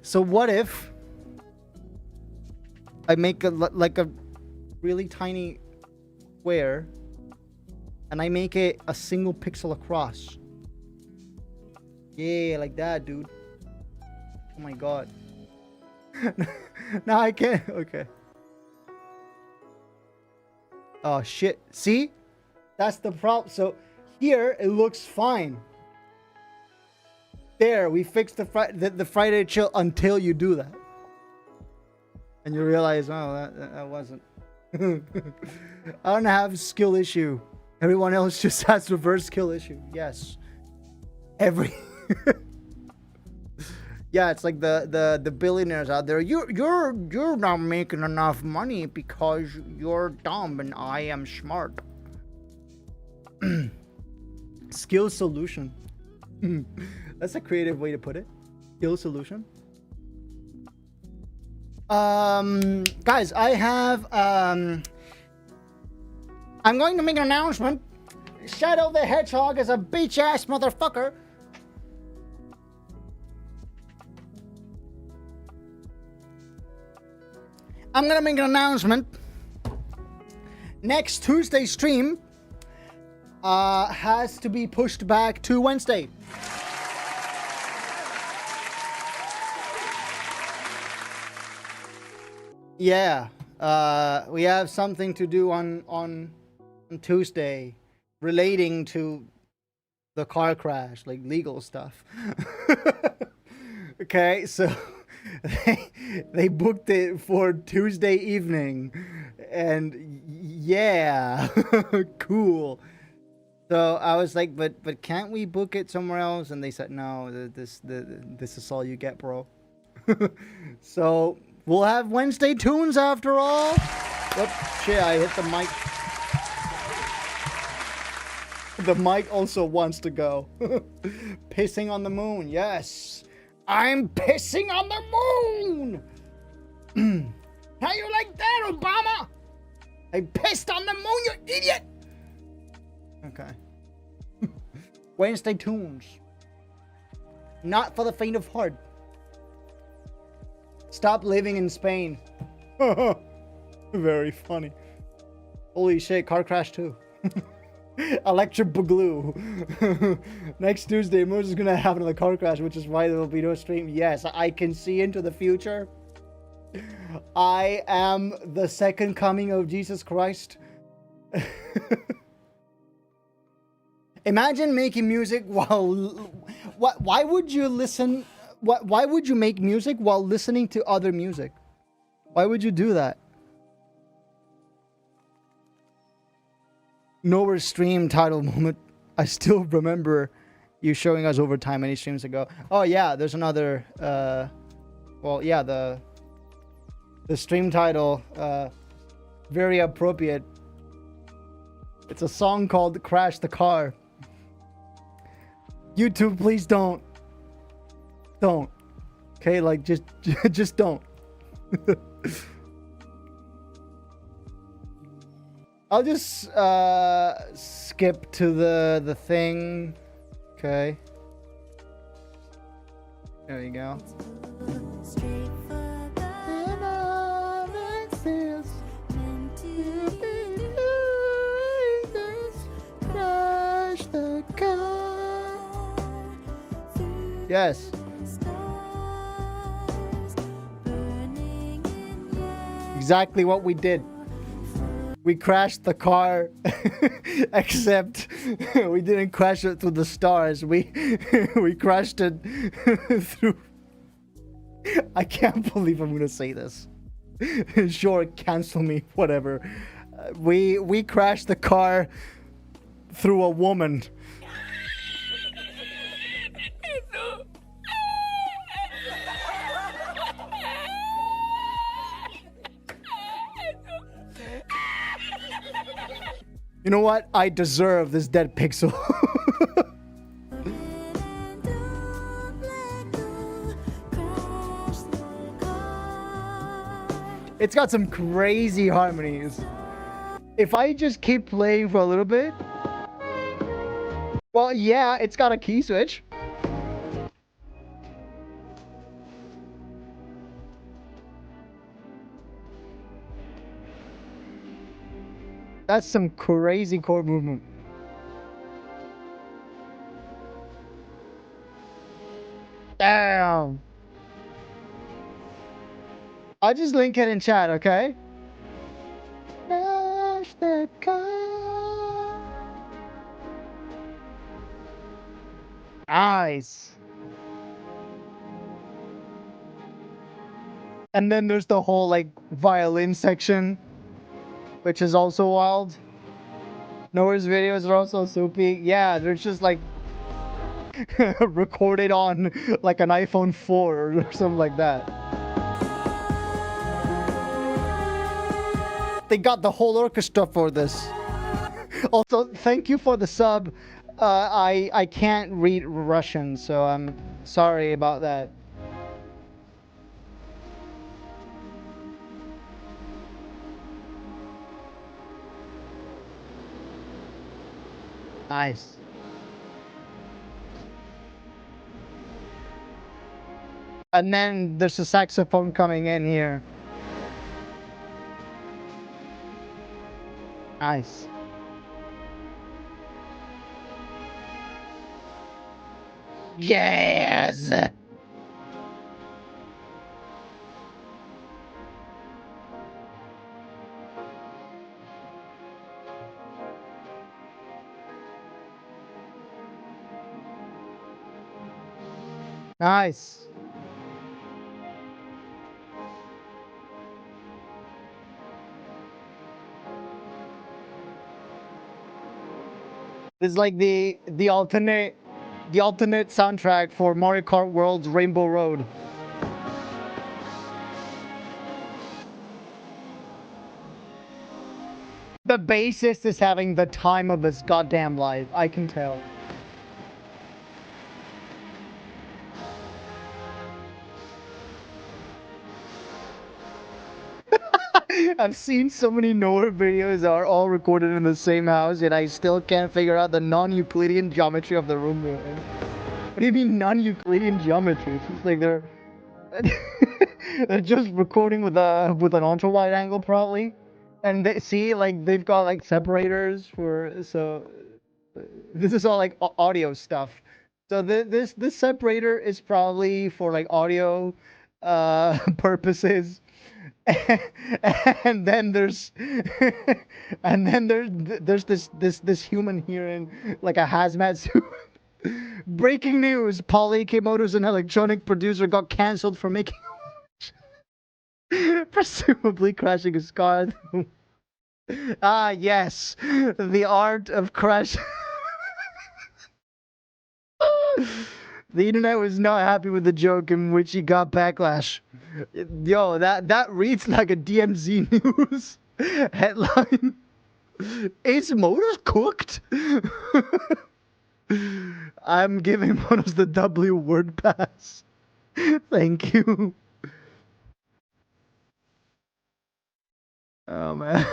So what if I make like a really tiny square and I make it a single pixel across? Yeah, like that, dude. Oh my god. Now I can't. Okay. Oh shit. See? That's the problem. So here it looks fine. There, we fixed the Friday chill until you do that. And you realize, oh, that wasn't. I don't have skill issue. Everyone else just has reverse skill issue. Yes. Yeah, it's like the billionaires out there. You're not making enough money because you're dumb and I am smart. Skill solution. That's a creative way to put it. Skill solution. Guys, I have I'm going to make an announcement. Shadow the Hedgehog is a bitch ass motherfucker. I'm gonna make an announcement. Next Tuesday stream has to be pushed back to Wednesday. Yeah, we have something to do on Tuesday relating to the car crash, like legal stuff. Okay, so they booked it for Tuesday evening, and yeah, cool. So I was like, but can't we book it somewhere else? And they said, no, this is all you get, bro. So we'll have Wednesday tunes after all. Whoop, shit, I hit the mic. The mic also wants to go. Pissing on the moon. Yes. I'm pissing on the moon. How you like that, Obama? I pissed on the moon, you idiot. Okay. Wednesday tunes. Not for the faint of heart. Stop living in Spain. Very funny. Holy shit, car crash too. Electric Boogaloo. Next Tuesday, Moose is gonna have another car crash, which is why there will be no stream. Yes, I can see into the future. I am the second coming of Jesus Christ. Imagine making music while... Why would you listen... Why would you make music while listening to other music? Why would you do that? Nowhere stream title moment. I still remember you showing us Overtime many streams ago. Oh yeah, there's another... well, yeah, the stream title, very appropriate. It's a song called Crash the Car. YouTube, please don't. Don't. Okay, like, just don't. I'll just, skip to the thing. Okay. There you go. Yes. Exactly what we did. We crashed the car, except we didn't crash it through the stars. We crashed it through... I can't believe I'm gonna say this. Sure, cancel me, whatever. We crashed the car through a woman. You know what? I deserve this dead pixel. It's got some crazy harmonies. If I just keep playing for a little bit... Well, yeah, it's got a key switch. That's some crazy chord movement. Damn. I'll just link it in chat, okay? Crash the car. Nice. And then there's the whole, like, violin section, which is also wild. Noah's videos are also soupy. Yeah, they're just like recorded on like an iPhone 4 or something like that. They got the whole orchestra for this. Also, thank you for the sub. I can't read Russian, so I'm sorry about that. Nice. And then there's a saxophone coming in here. Nice. Yes! Nice. This is like the alternate soundtrack for Mario Kart World's Rainbow Road. the bassist is having the time of his goddamn life. I can tell. I've seen so many Noah videos that are all recorded in the same house, and I still can't figure out the non-Euclidean geometry of the room they're in. What do you mean non-Euclidean geometry? It's just like they're they're just recording with an ultra wide angle probably, and they see like they've got like separators for so. This is all like audio stuff. So this separator is probably for like audio purposes. And then there's there's this human here in like a hazmat suit. Breaking news: Paul Ikemoto's an electronic producer got cancelled for making presumably crashing his car. Ah yes, the art of crash. The internet was not happy with the joke, in which he got backlash. Yo, that reads like a DMZ news headline. Is Modus cooked? I'm giving Modus the W word pass. Thank you. Oh man.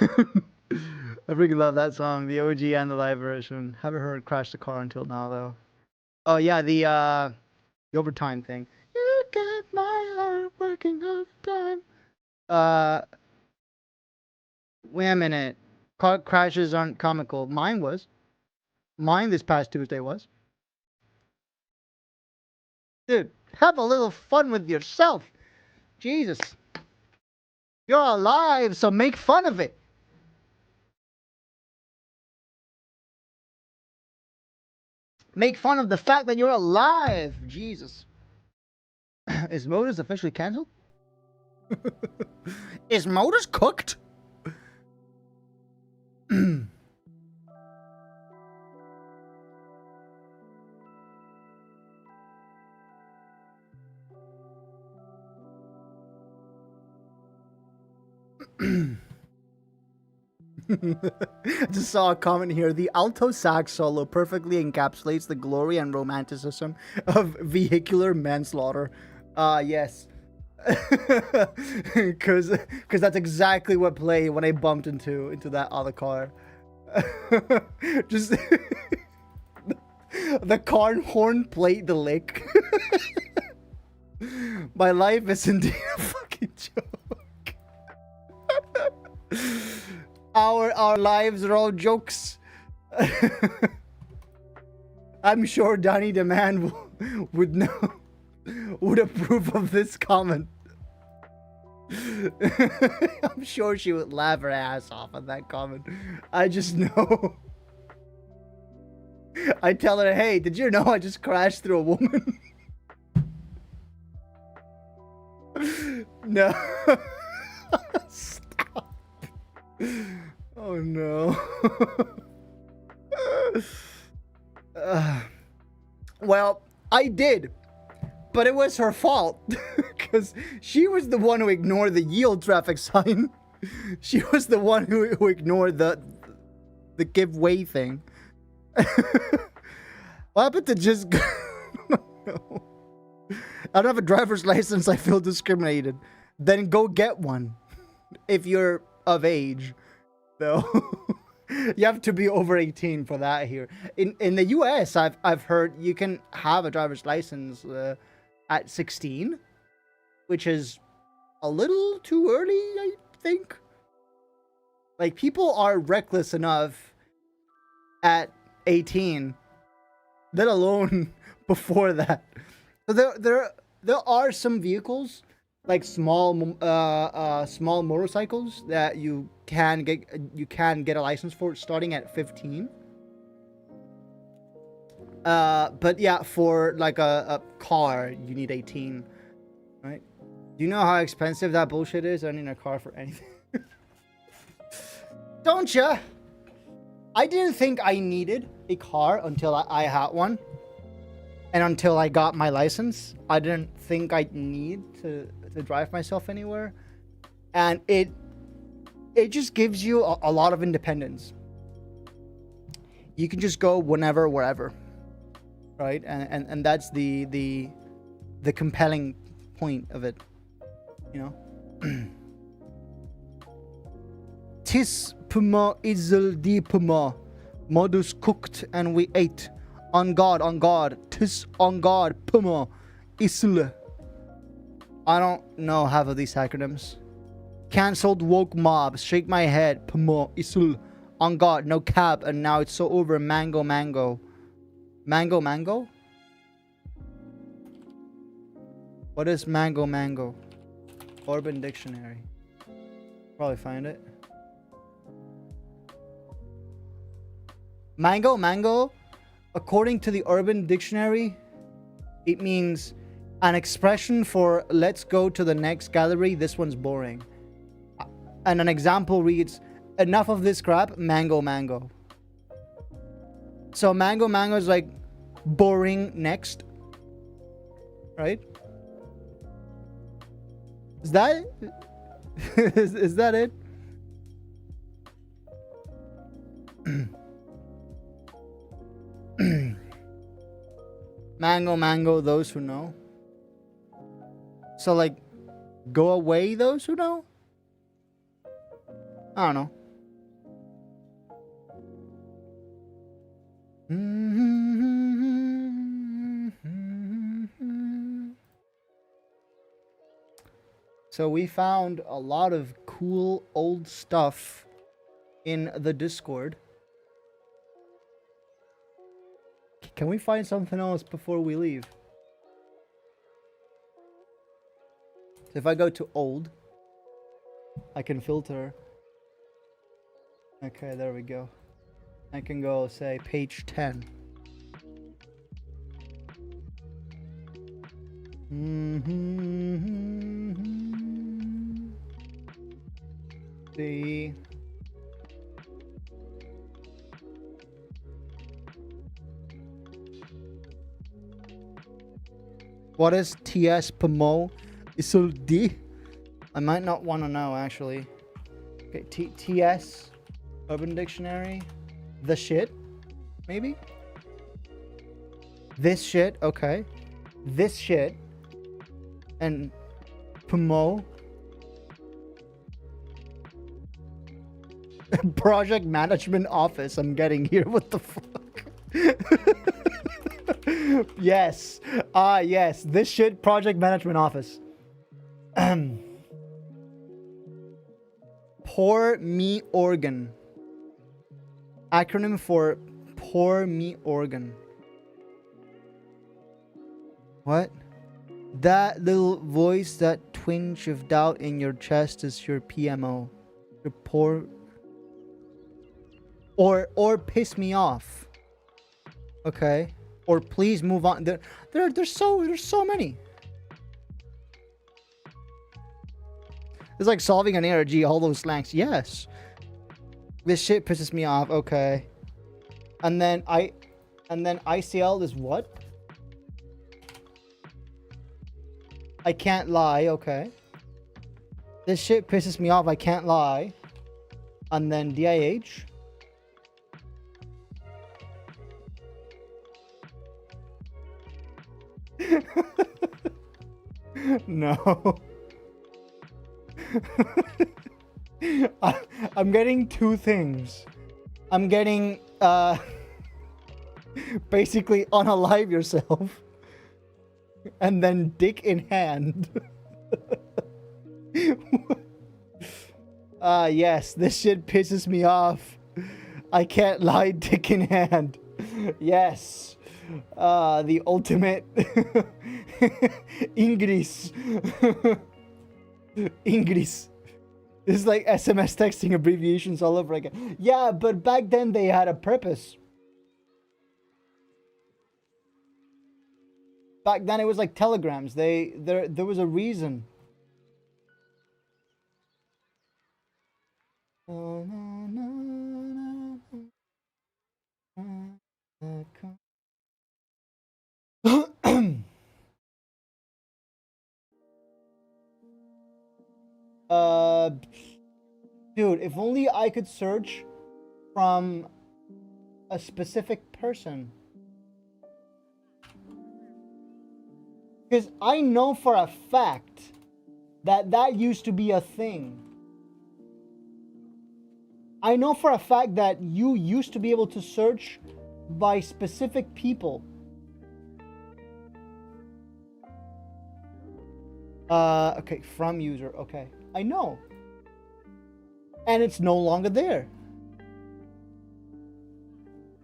I freaking love that song, the OG and the live version. Haven't heard Crash the Car until now though. Oh yeah, the overtime thing. You got my heart working overtime. Wait a minute. Car crashes aren't comical. Mine was. Mine this past Tuesday was. Dude, have a little fun with yourself. Jesus. You're alive, so make fun of it. Make fun of the fact that you're alive. Jesus. Is Modus officially cancelled? Is Modus cooked? I just saw a comment here. The alto sax solo perfectly encapsulates the glory and romanticism of vehicular manslaughter. Yes. Cause that's exactly what played when I bumped into that other car. Just the car horn played the lick. My life is indeed a fucking joke. Our lives are all jokes. I'm sure Donnie DeMan would approve of this comment. I'm sure she would laugh her ass off at that comment. I just know. I tell her, hey, did you know I just crashed through a woman? No. Stop. Oh no. Well, I did. But it was her fault. Because she was the one who ignored the yield traffic sign. She was the one who ignored the give way thing. What happened to just... No. I don't have a driver's license. I feel discriminated. Then go get one. If you're of age. Though. You have to be over 18 for that here. In the US, I've heard you can have a driver's license at 16. Which is a little too early, I think. Like, people are reckless enough at 18, let alone before that. So there are some vehicles, like small motorcycles that you can get a license for starting at 15. But yeah, for like a car, you need 18, right? Do you know how expensive that bullshit is? Owning a car for anything. Don't ya? I didn't think I needed a car until I had one. And until I got my license, I didn't think I'd need to drive myself anywhere. And it it just gives you a lot of independence. You can just go whenever, wherever, right? And that's the compelling point of it, you know. Tis puma isel di puma, modus cooked and we ate. On God, tis on God, puma isel. I don't know half of these acronyms. Cancelled woke mobs, shake my head, puma isel. On God, no cap, and now it's so over. Mango. What is mango? Urban Dictionary. Probably find it. Mango, according to the Urban Dictionary, it means an expression for let's go to the next gallery, this one's boring. And an example reads, enough of this crap, mango. So mango is like boring, next. Right? Is that it? is that it? Mango, those who know. So like, go away, those who know? I don't know. So we found a lot of cool old stuff in the Discord. Can we find something else before we leave? So if I go to old, I can filter. Okay, there we go. I can go, say, page 10. See. What is TS Pamo Isul D? I might not want to know, actually. Okay, TS Urban Dictionary. The shit? Maybe? This shit, okay. This shit. And Pamo. Project Management Office I'm getting here. What the fuck? Yes. Yes. This shit, Project Management Office. Pour me organ. Acronym for pour me organ. What? That little voice, that twinge of doubt in your chest is your PMO. Your pour. Or piss me off. Okay. Or please move on. There's so many. It's like solving an ARG, all those slangs. Yes. This shit pisses me off. Okay. And then ICL is what? I can't lie. Okay. This shit pisses me off. I can't lie. And then DIH. No. I'm getting two things. I'm getting basically unalive yourself and then dick in hand. Yes, this shit pisses me off. I can't lie, dick in hand. Yes. The ultimate Ingris. Ingris. This is like SMS texting abbreviations all over again. Yeah, but back then they had a purpose. Back then it was like telegrams. There was a reason. Dude, if only I could search from a specific person. Because I know for a fact that that used to be a thing. I know for a fact that you used to be able to search by specific people. Okay, from user, okay. I know. And it's no longer there.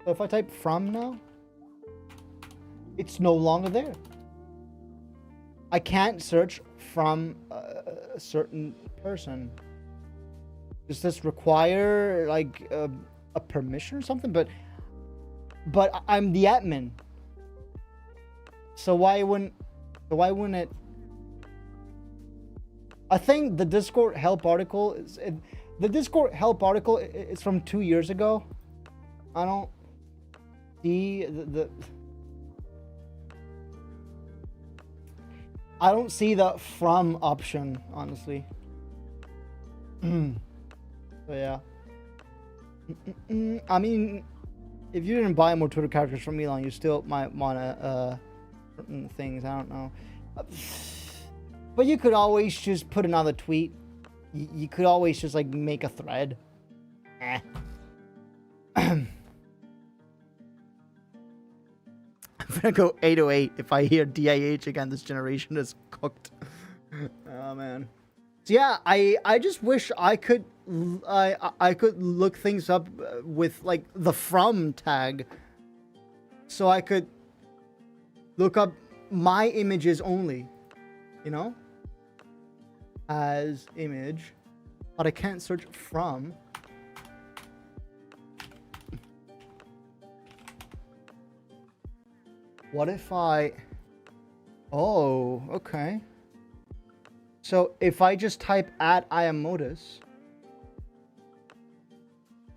So if I type from now, it's no longer there. I can't search from a certain person. Does this require like a permission or something? But I'm the admin. So why wouldn't it? I think the Discord help article is the Discord help article is from 2 years ago. I don't see I don't see the from option, honestly. So yeah. I mean, if you didn't buy more Twitter characters from Elon, you still might wanna certain things. I don't know. But you could always just put another tweet. You could always just like make a thread. I'm gonna go 808 if I hear DIH again. This generation is cooked. Oh man. So yeah, I just wish I could look things up with like the from tag, so I could look up my images only, you know, as image, but I can't search from. What if I... Oh, okay. So if I just type at I am modus...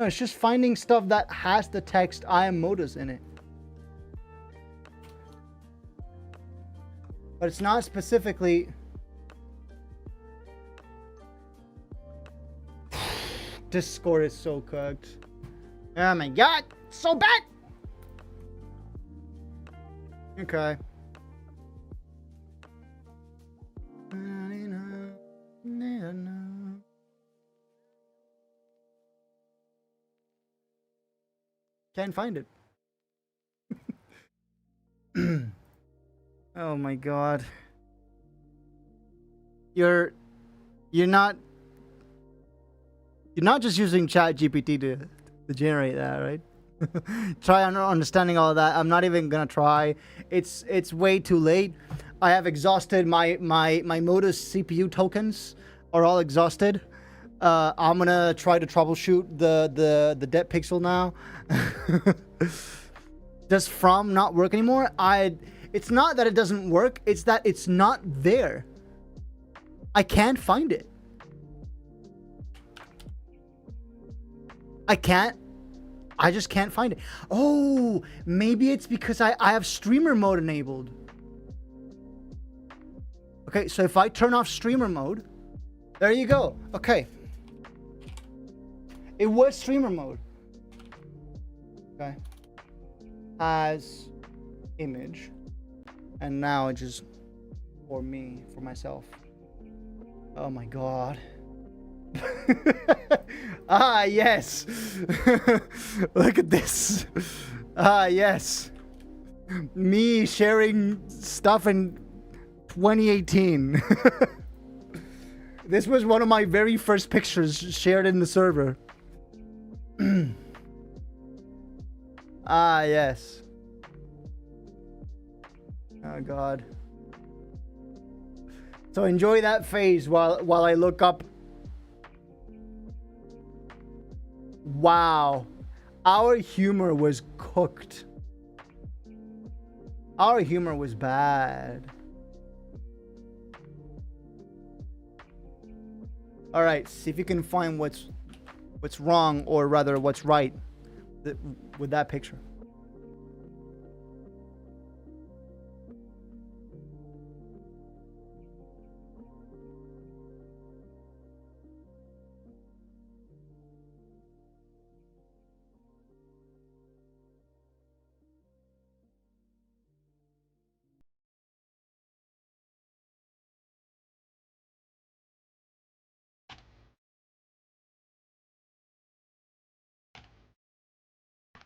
No, it's just finding stuff that has the text I am modus in it. But it's not specifically... Discord is so cooked. Oh my god, so bad! Okay. Can't find it. Oh my god. You're not just using ChatGPT to generate that, right? Try understanding all of that. I'm not even gonna try. It's way too late. I have exhausted my modus CPU tokens are all exhausted. I'm gonna try to troubleshoot the dead pixel now. Does from not work anymore? It's not that it doesn't work, it's that it's not there. I can't find it. I just can't find it. Oh, maybe it's because I have streamer mode enabled. Okay, so if I turn off streamer mode, there you go. Okay. It was streamer mode. Okay. As image. And now it's just for me, for myself. Oh my god. Ah, yes. Look at this. Ah, yes. Me sharing stuff in 2018. This was one of my very first pictures shared in the server. Ah, yes. Oh god. So enjoy that phase while I look up. Wow. Our humor was cooked. Our humor was bad. All right, see if you can find what's wrong, or rather what's right with that picture.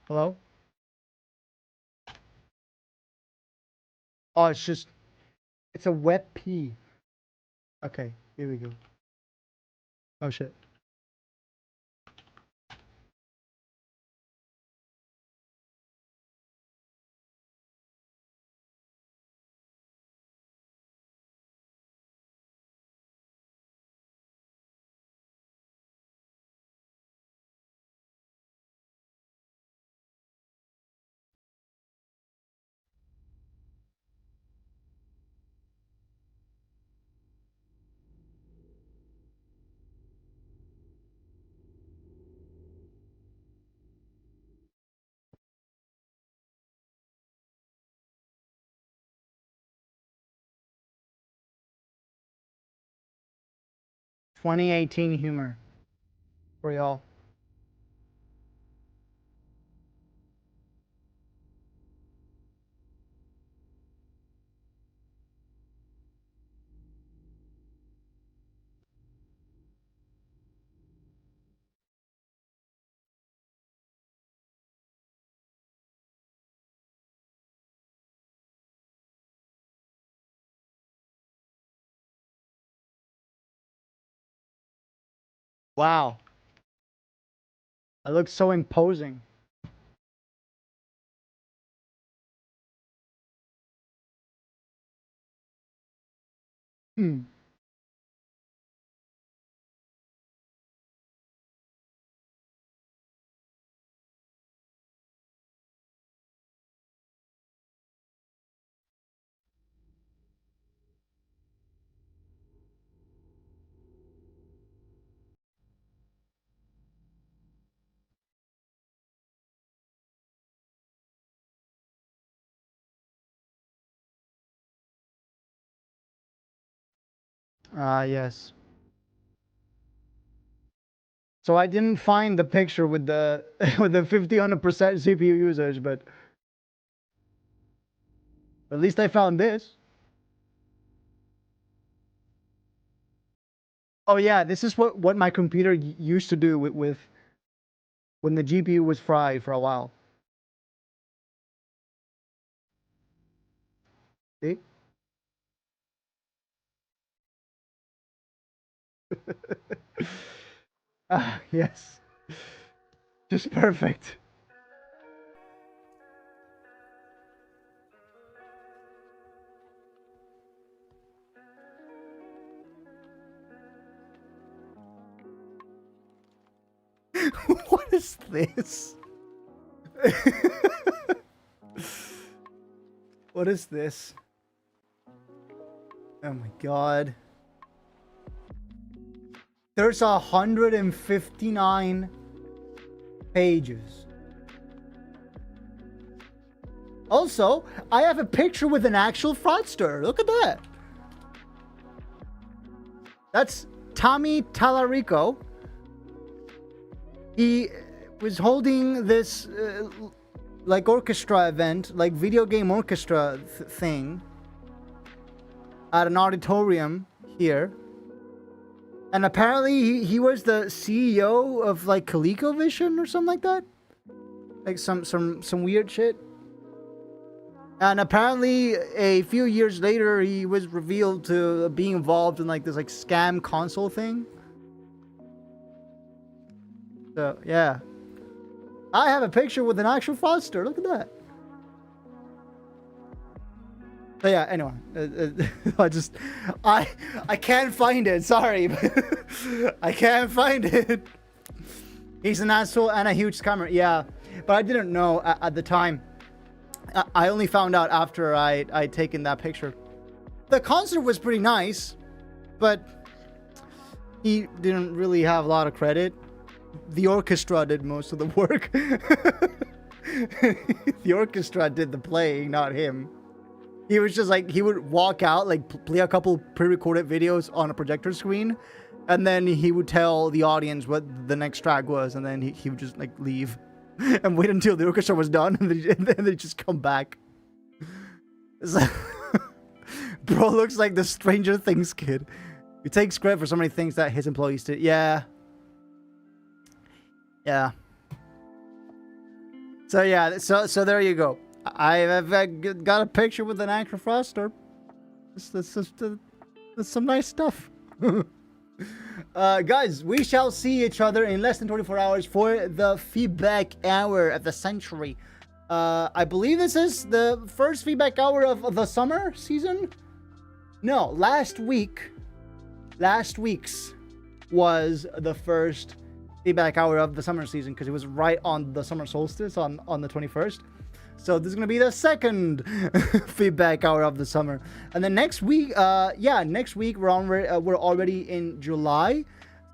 Hello? Oh, it's a wet pee. Okay, here we go. Oh shit. "2018 humor for y'all." Wow, I look so imposing. Hmm. Ah, yes. So I didn't find the picture with the with the 50% CPU usage, but at least I found this. Oh yeah, this is what my computer used to do with when the GPU was fried for a while. See? Ah, yes. Just perfect. What is this? What is this? Oh my god. There's 159 pages. Also, I have a picture with an actual fraudster. Look at that. That's Tommy Tallarico. He was holding this like orchestra event, like video game orchestra thing at an auditorium here. And apparently he was the CEO of like ColecoVision or something like that. Like some weird shit. And apparently a few years later he was revealed to being involved in like this like scam console thing. So yeah. I have a picture with an actual fraudster. Look at that. So yeah, anyway, I can't find it. Sorry, I can't find it. He's an asshole and a huge scammer. Yeah, but I didn't know at the time. I only found out after I'd taken that picture. The concert was pretty nice, but he didn't really have a lot of credit. The orchestra did most of the work. The orchestra did the playing, not him. He was just like, he would walk out, like play a couple pre-recorded videos on a projector screen, and then he would tell the audience what the next track was, and then he would just like leave and wait until the orchestra was done, and then they just come back. Like, bro looks like the Stranger Things kid. He takes credit for so many things that his employees did. Yeah. Yeah. So yeah, so there you go. I've got a picture with an Anchor Froster. That's some nice stuff. Guys, we shall see each other in less than 24 hours for the feedback hour of the century. I believe this is the first feedback hour of the summer season. No, last week's was the first feedback hour of the summer season because it was right on the summer solstice on the 21st. So this is gonna be the second feedback hour of the summer, and then next week, next week we're already in July,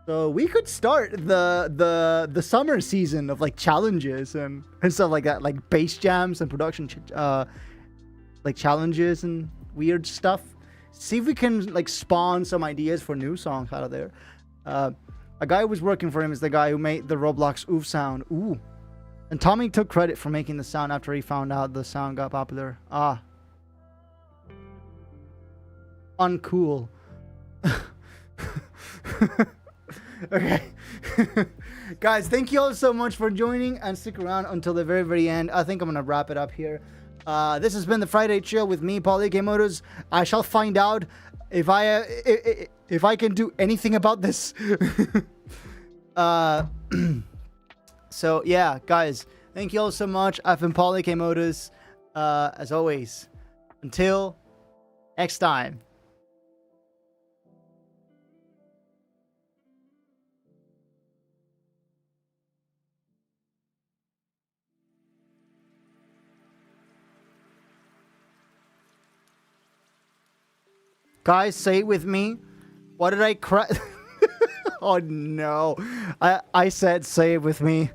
so we could start the summer season of like challenges and stuff like that, like bass jams and production like challenges and weird stuff. See if we can like spawn some ideas for new songs out of there. A guy who was working for him is the guy who made the Roblox oof sound. Ooh. And Tommy took credit for making the sound after he found out the sound got popular. Ah. Uncool. Okay. Guys, thank you all so much for joining and stick around until the very, very end. I think I'm going to wrap it up here. This has been the Friday Chill with me, Paulie K. Modus. I shall find out if I can do anything about this. So yeah, guys, thank you all so much. I've been Paulie K. Modus. As always, until next time. Guys, say it with me. What did I cry? Oh no. I said say it with me.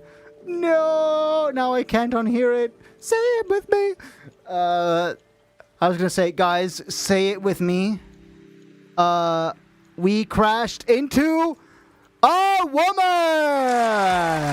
No, now I can't unhear it. Say it with me. I was gonna say, guys, say it with me. We crashed into a woman.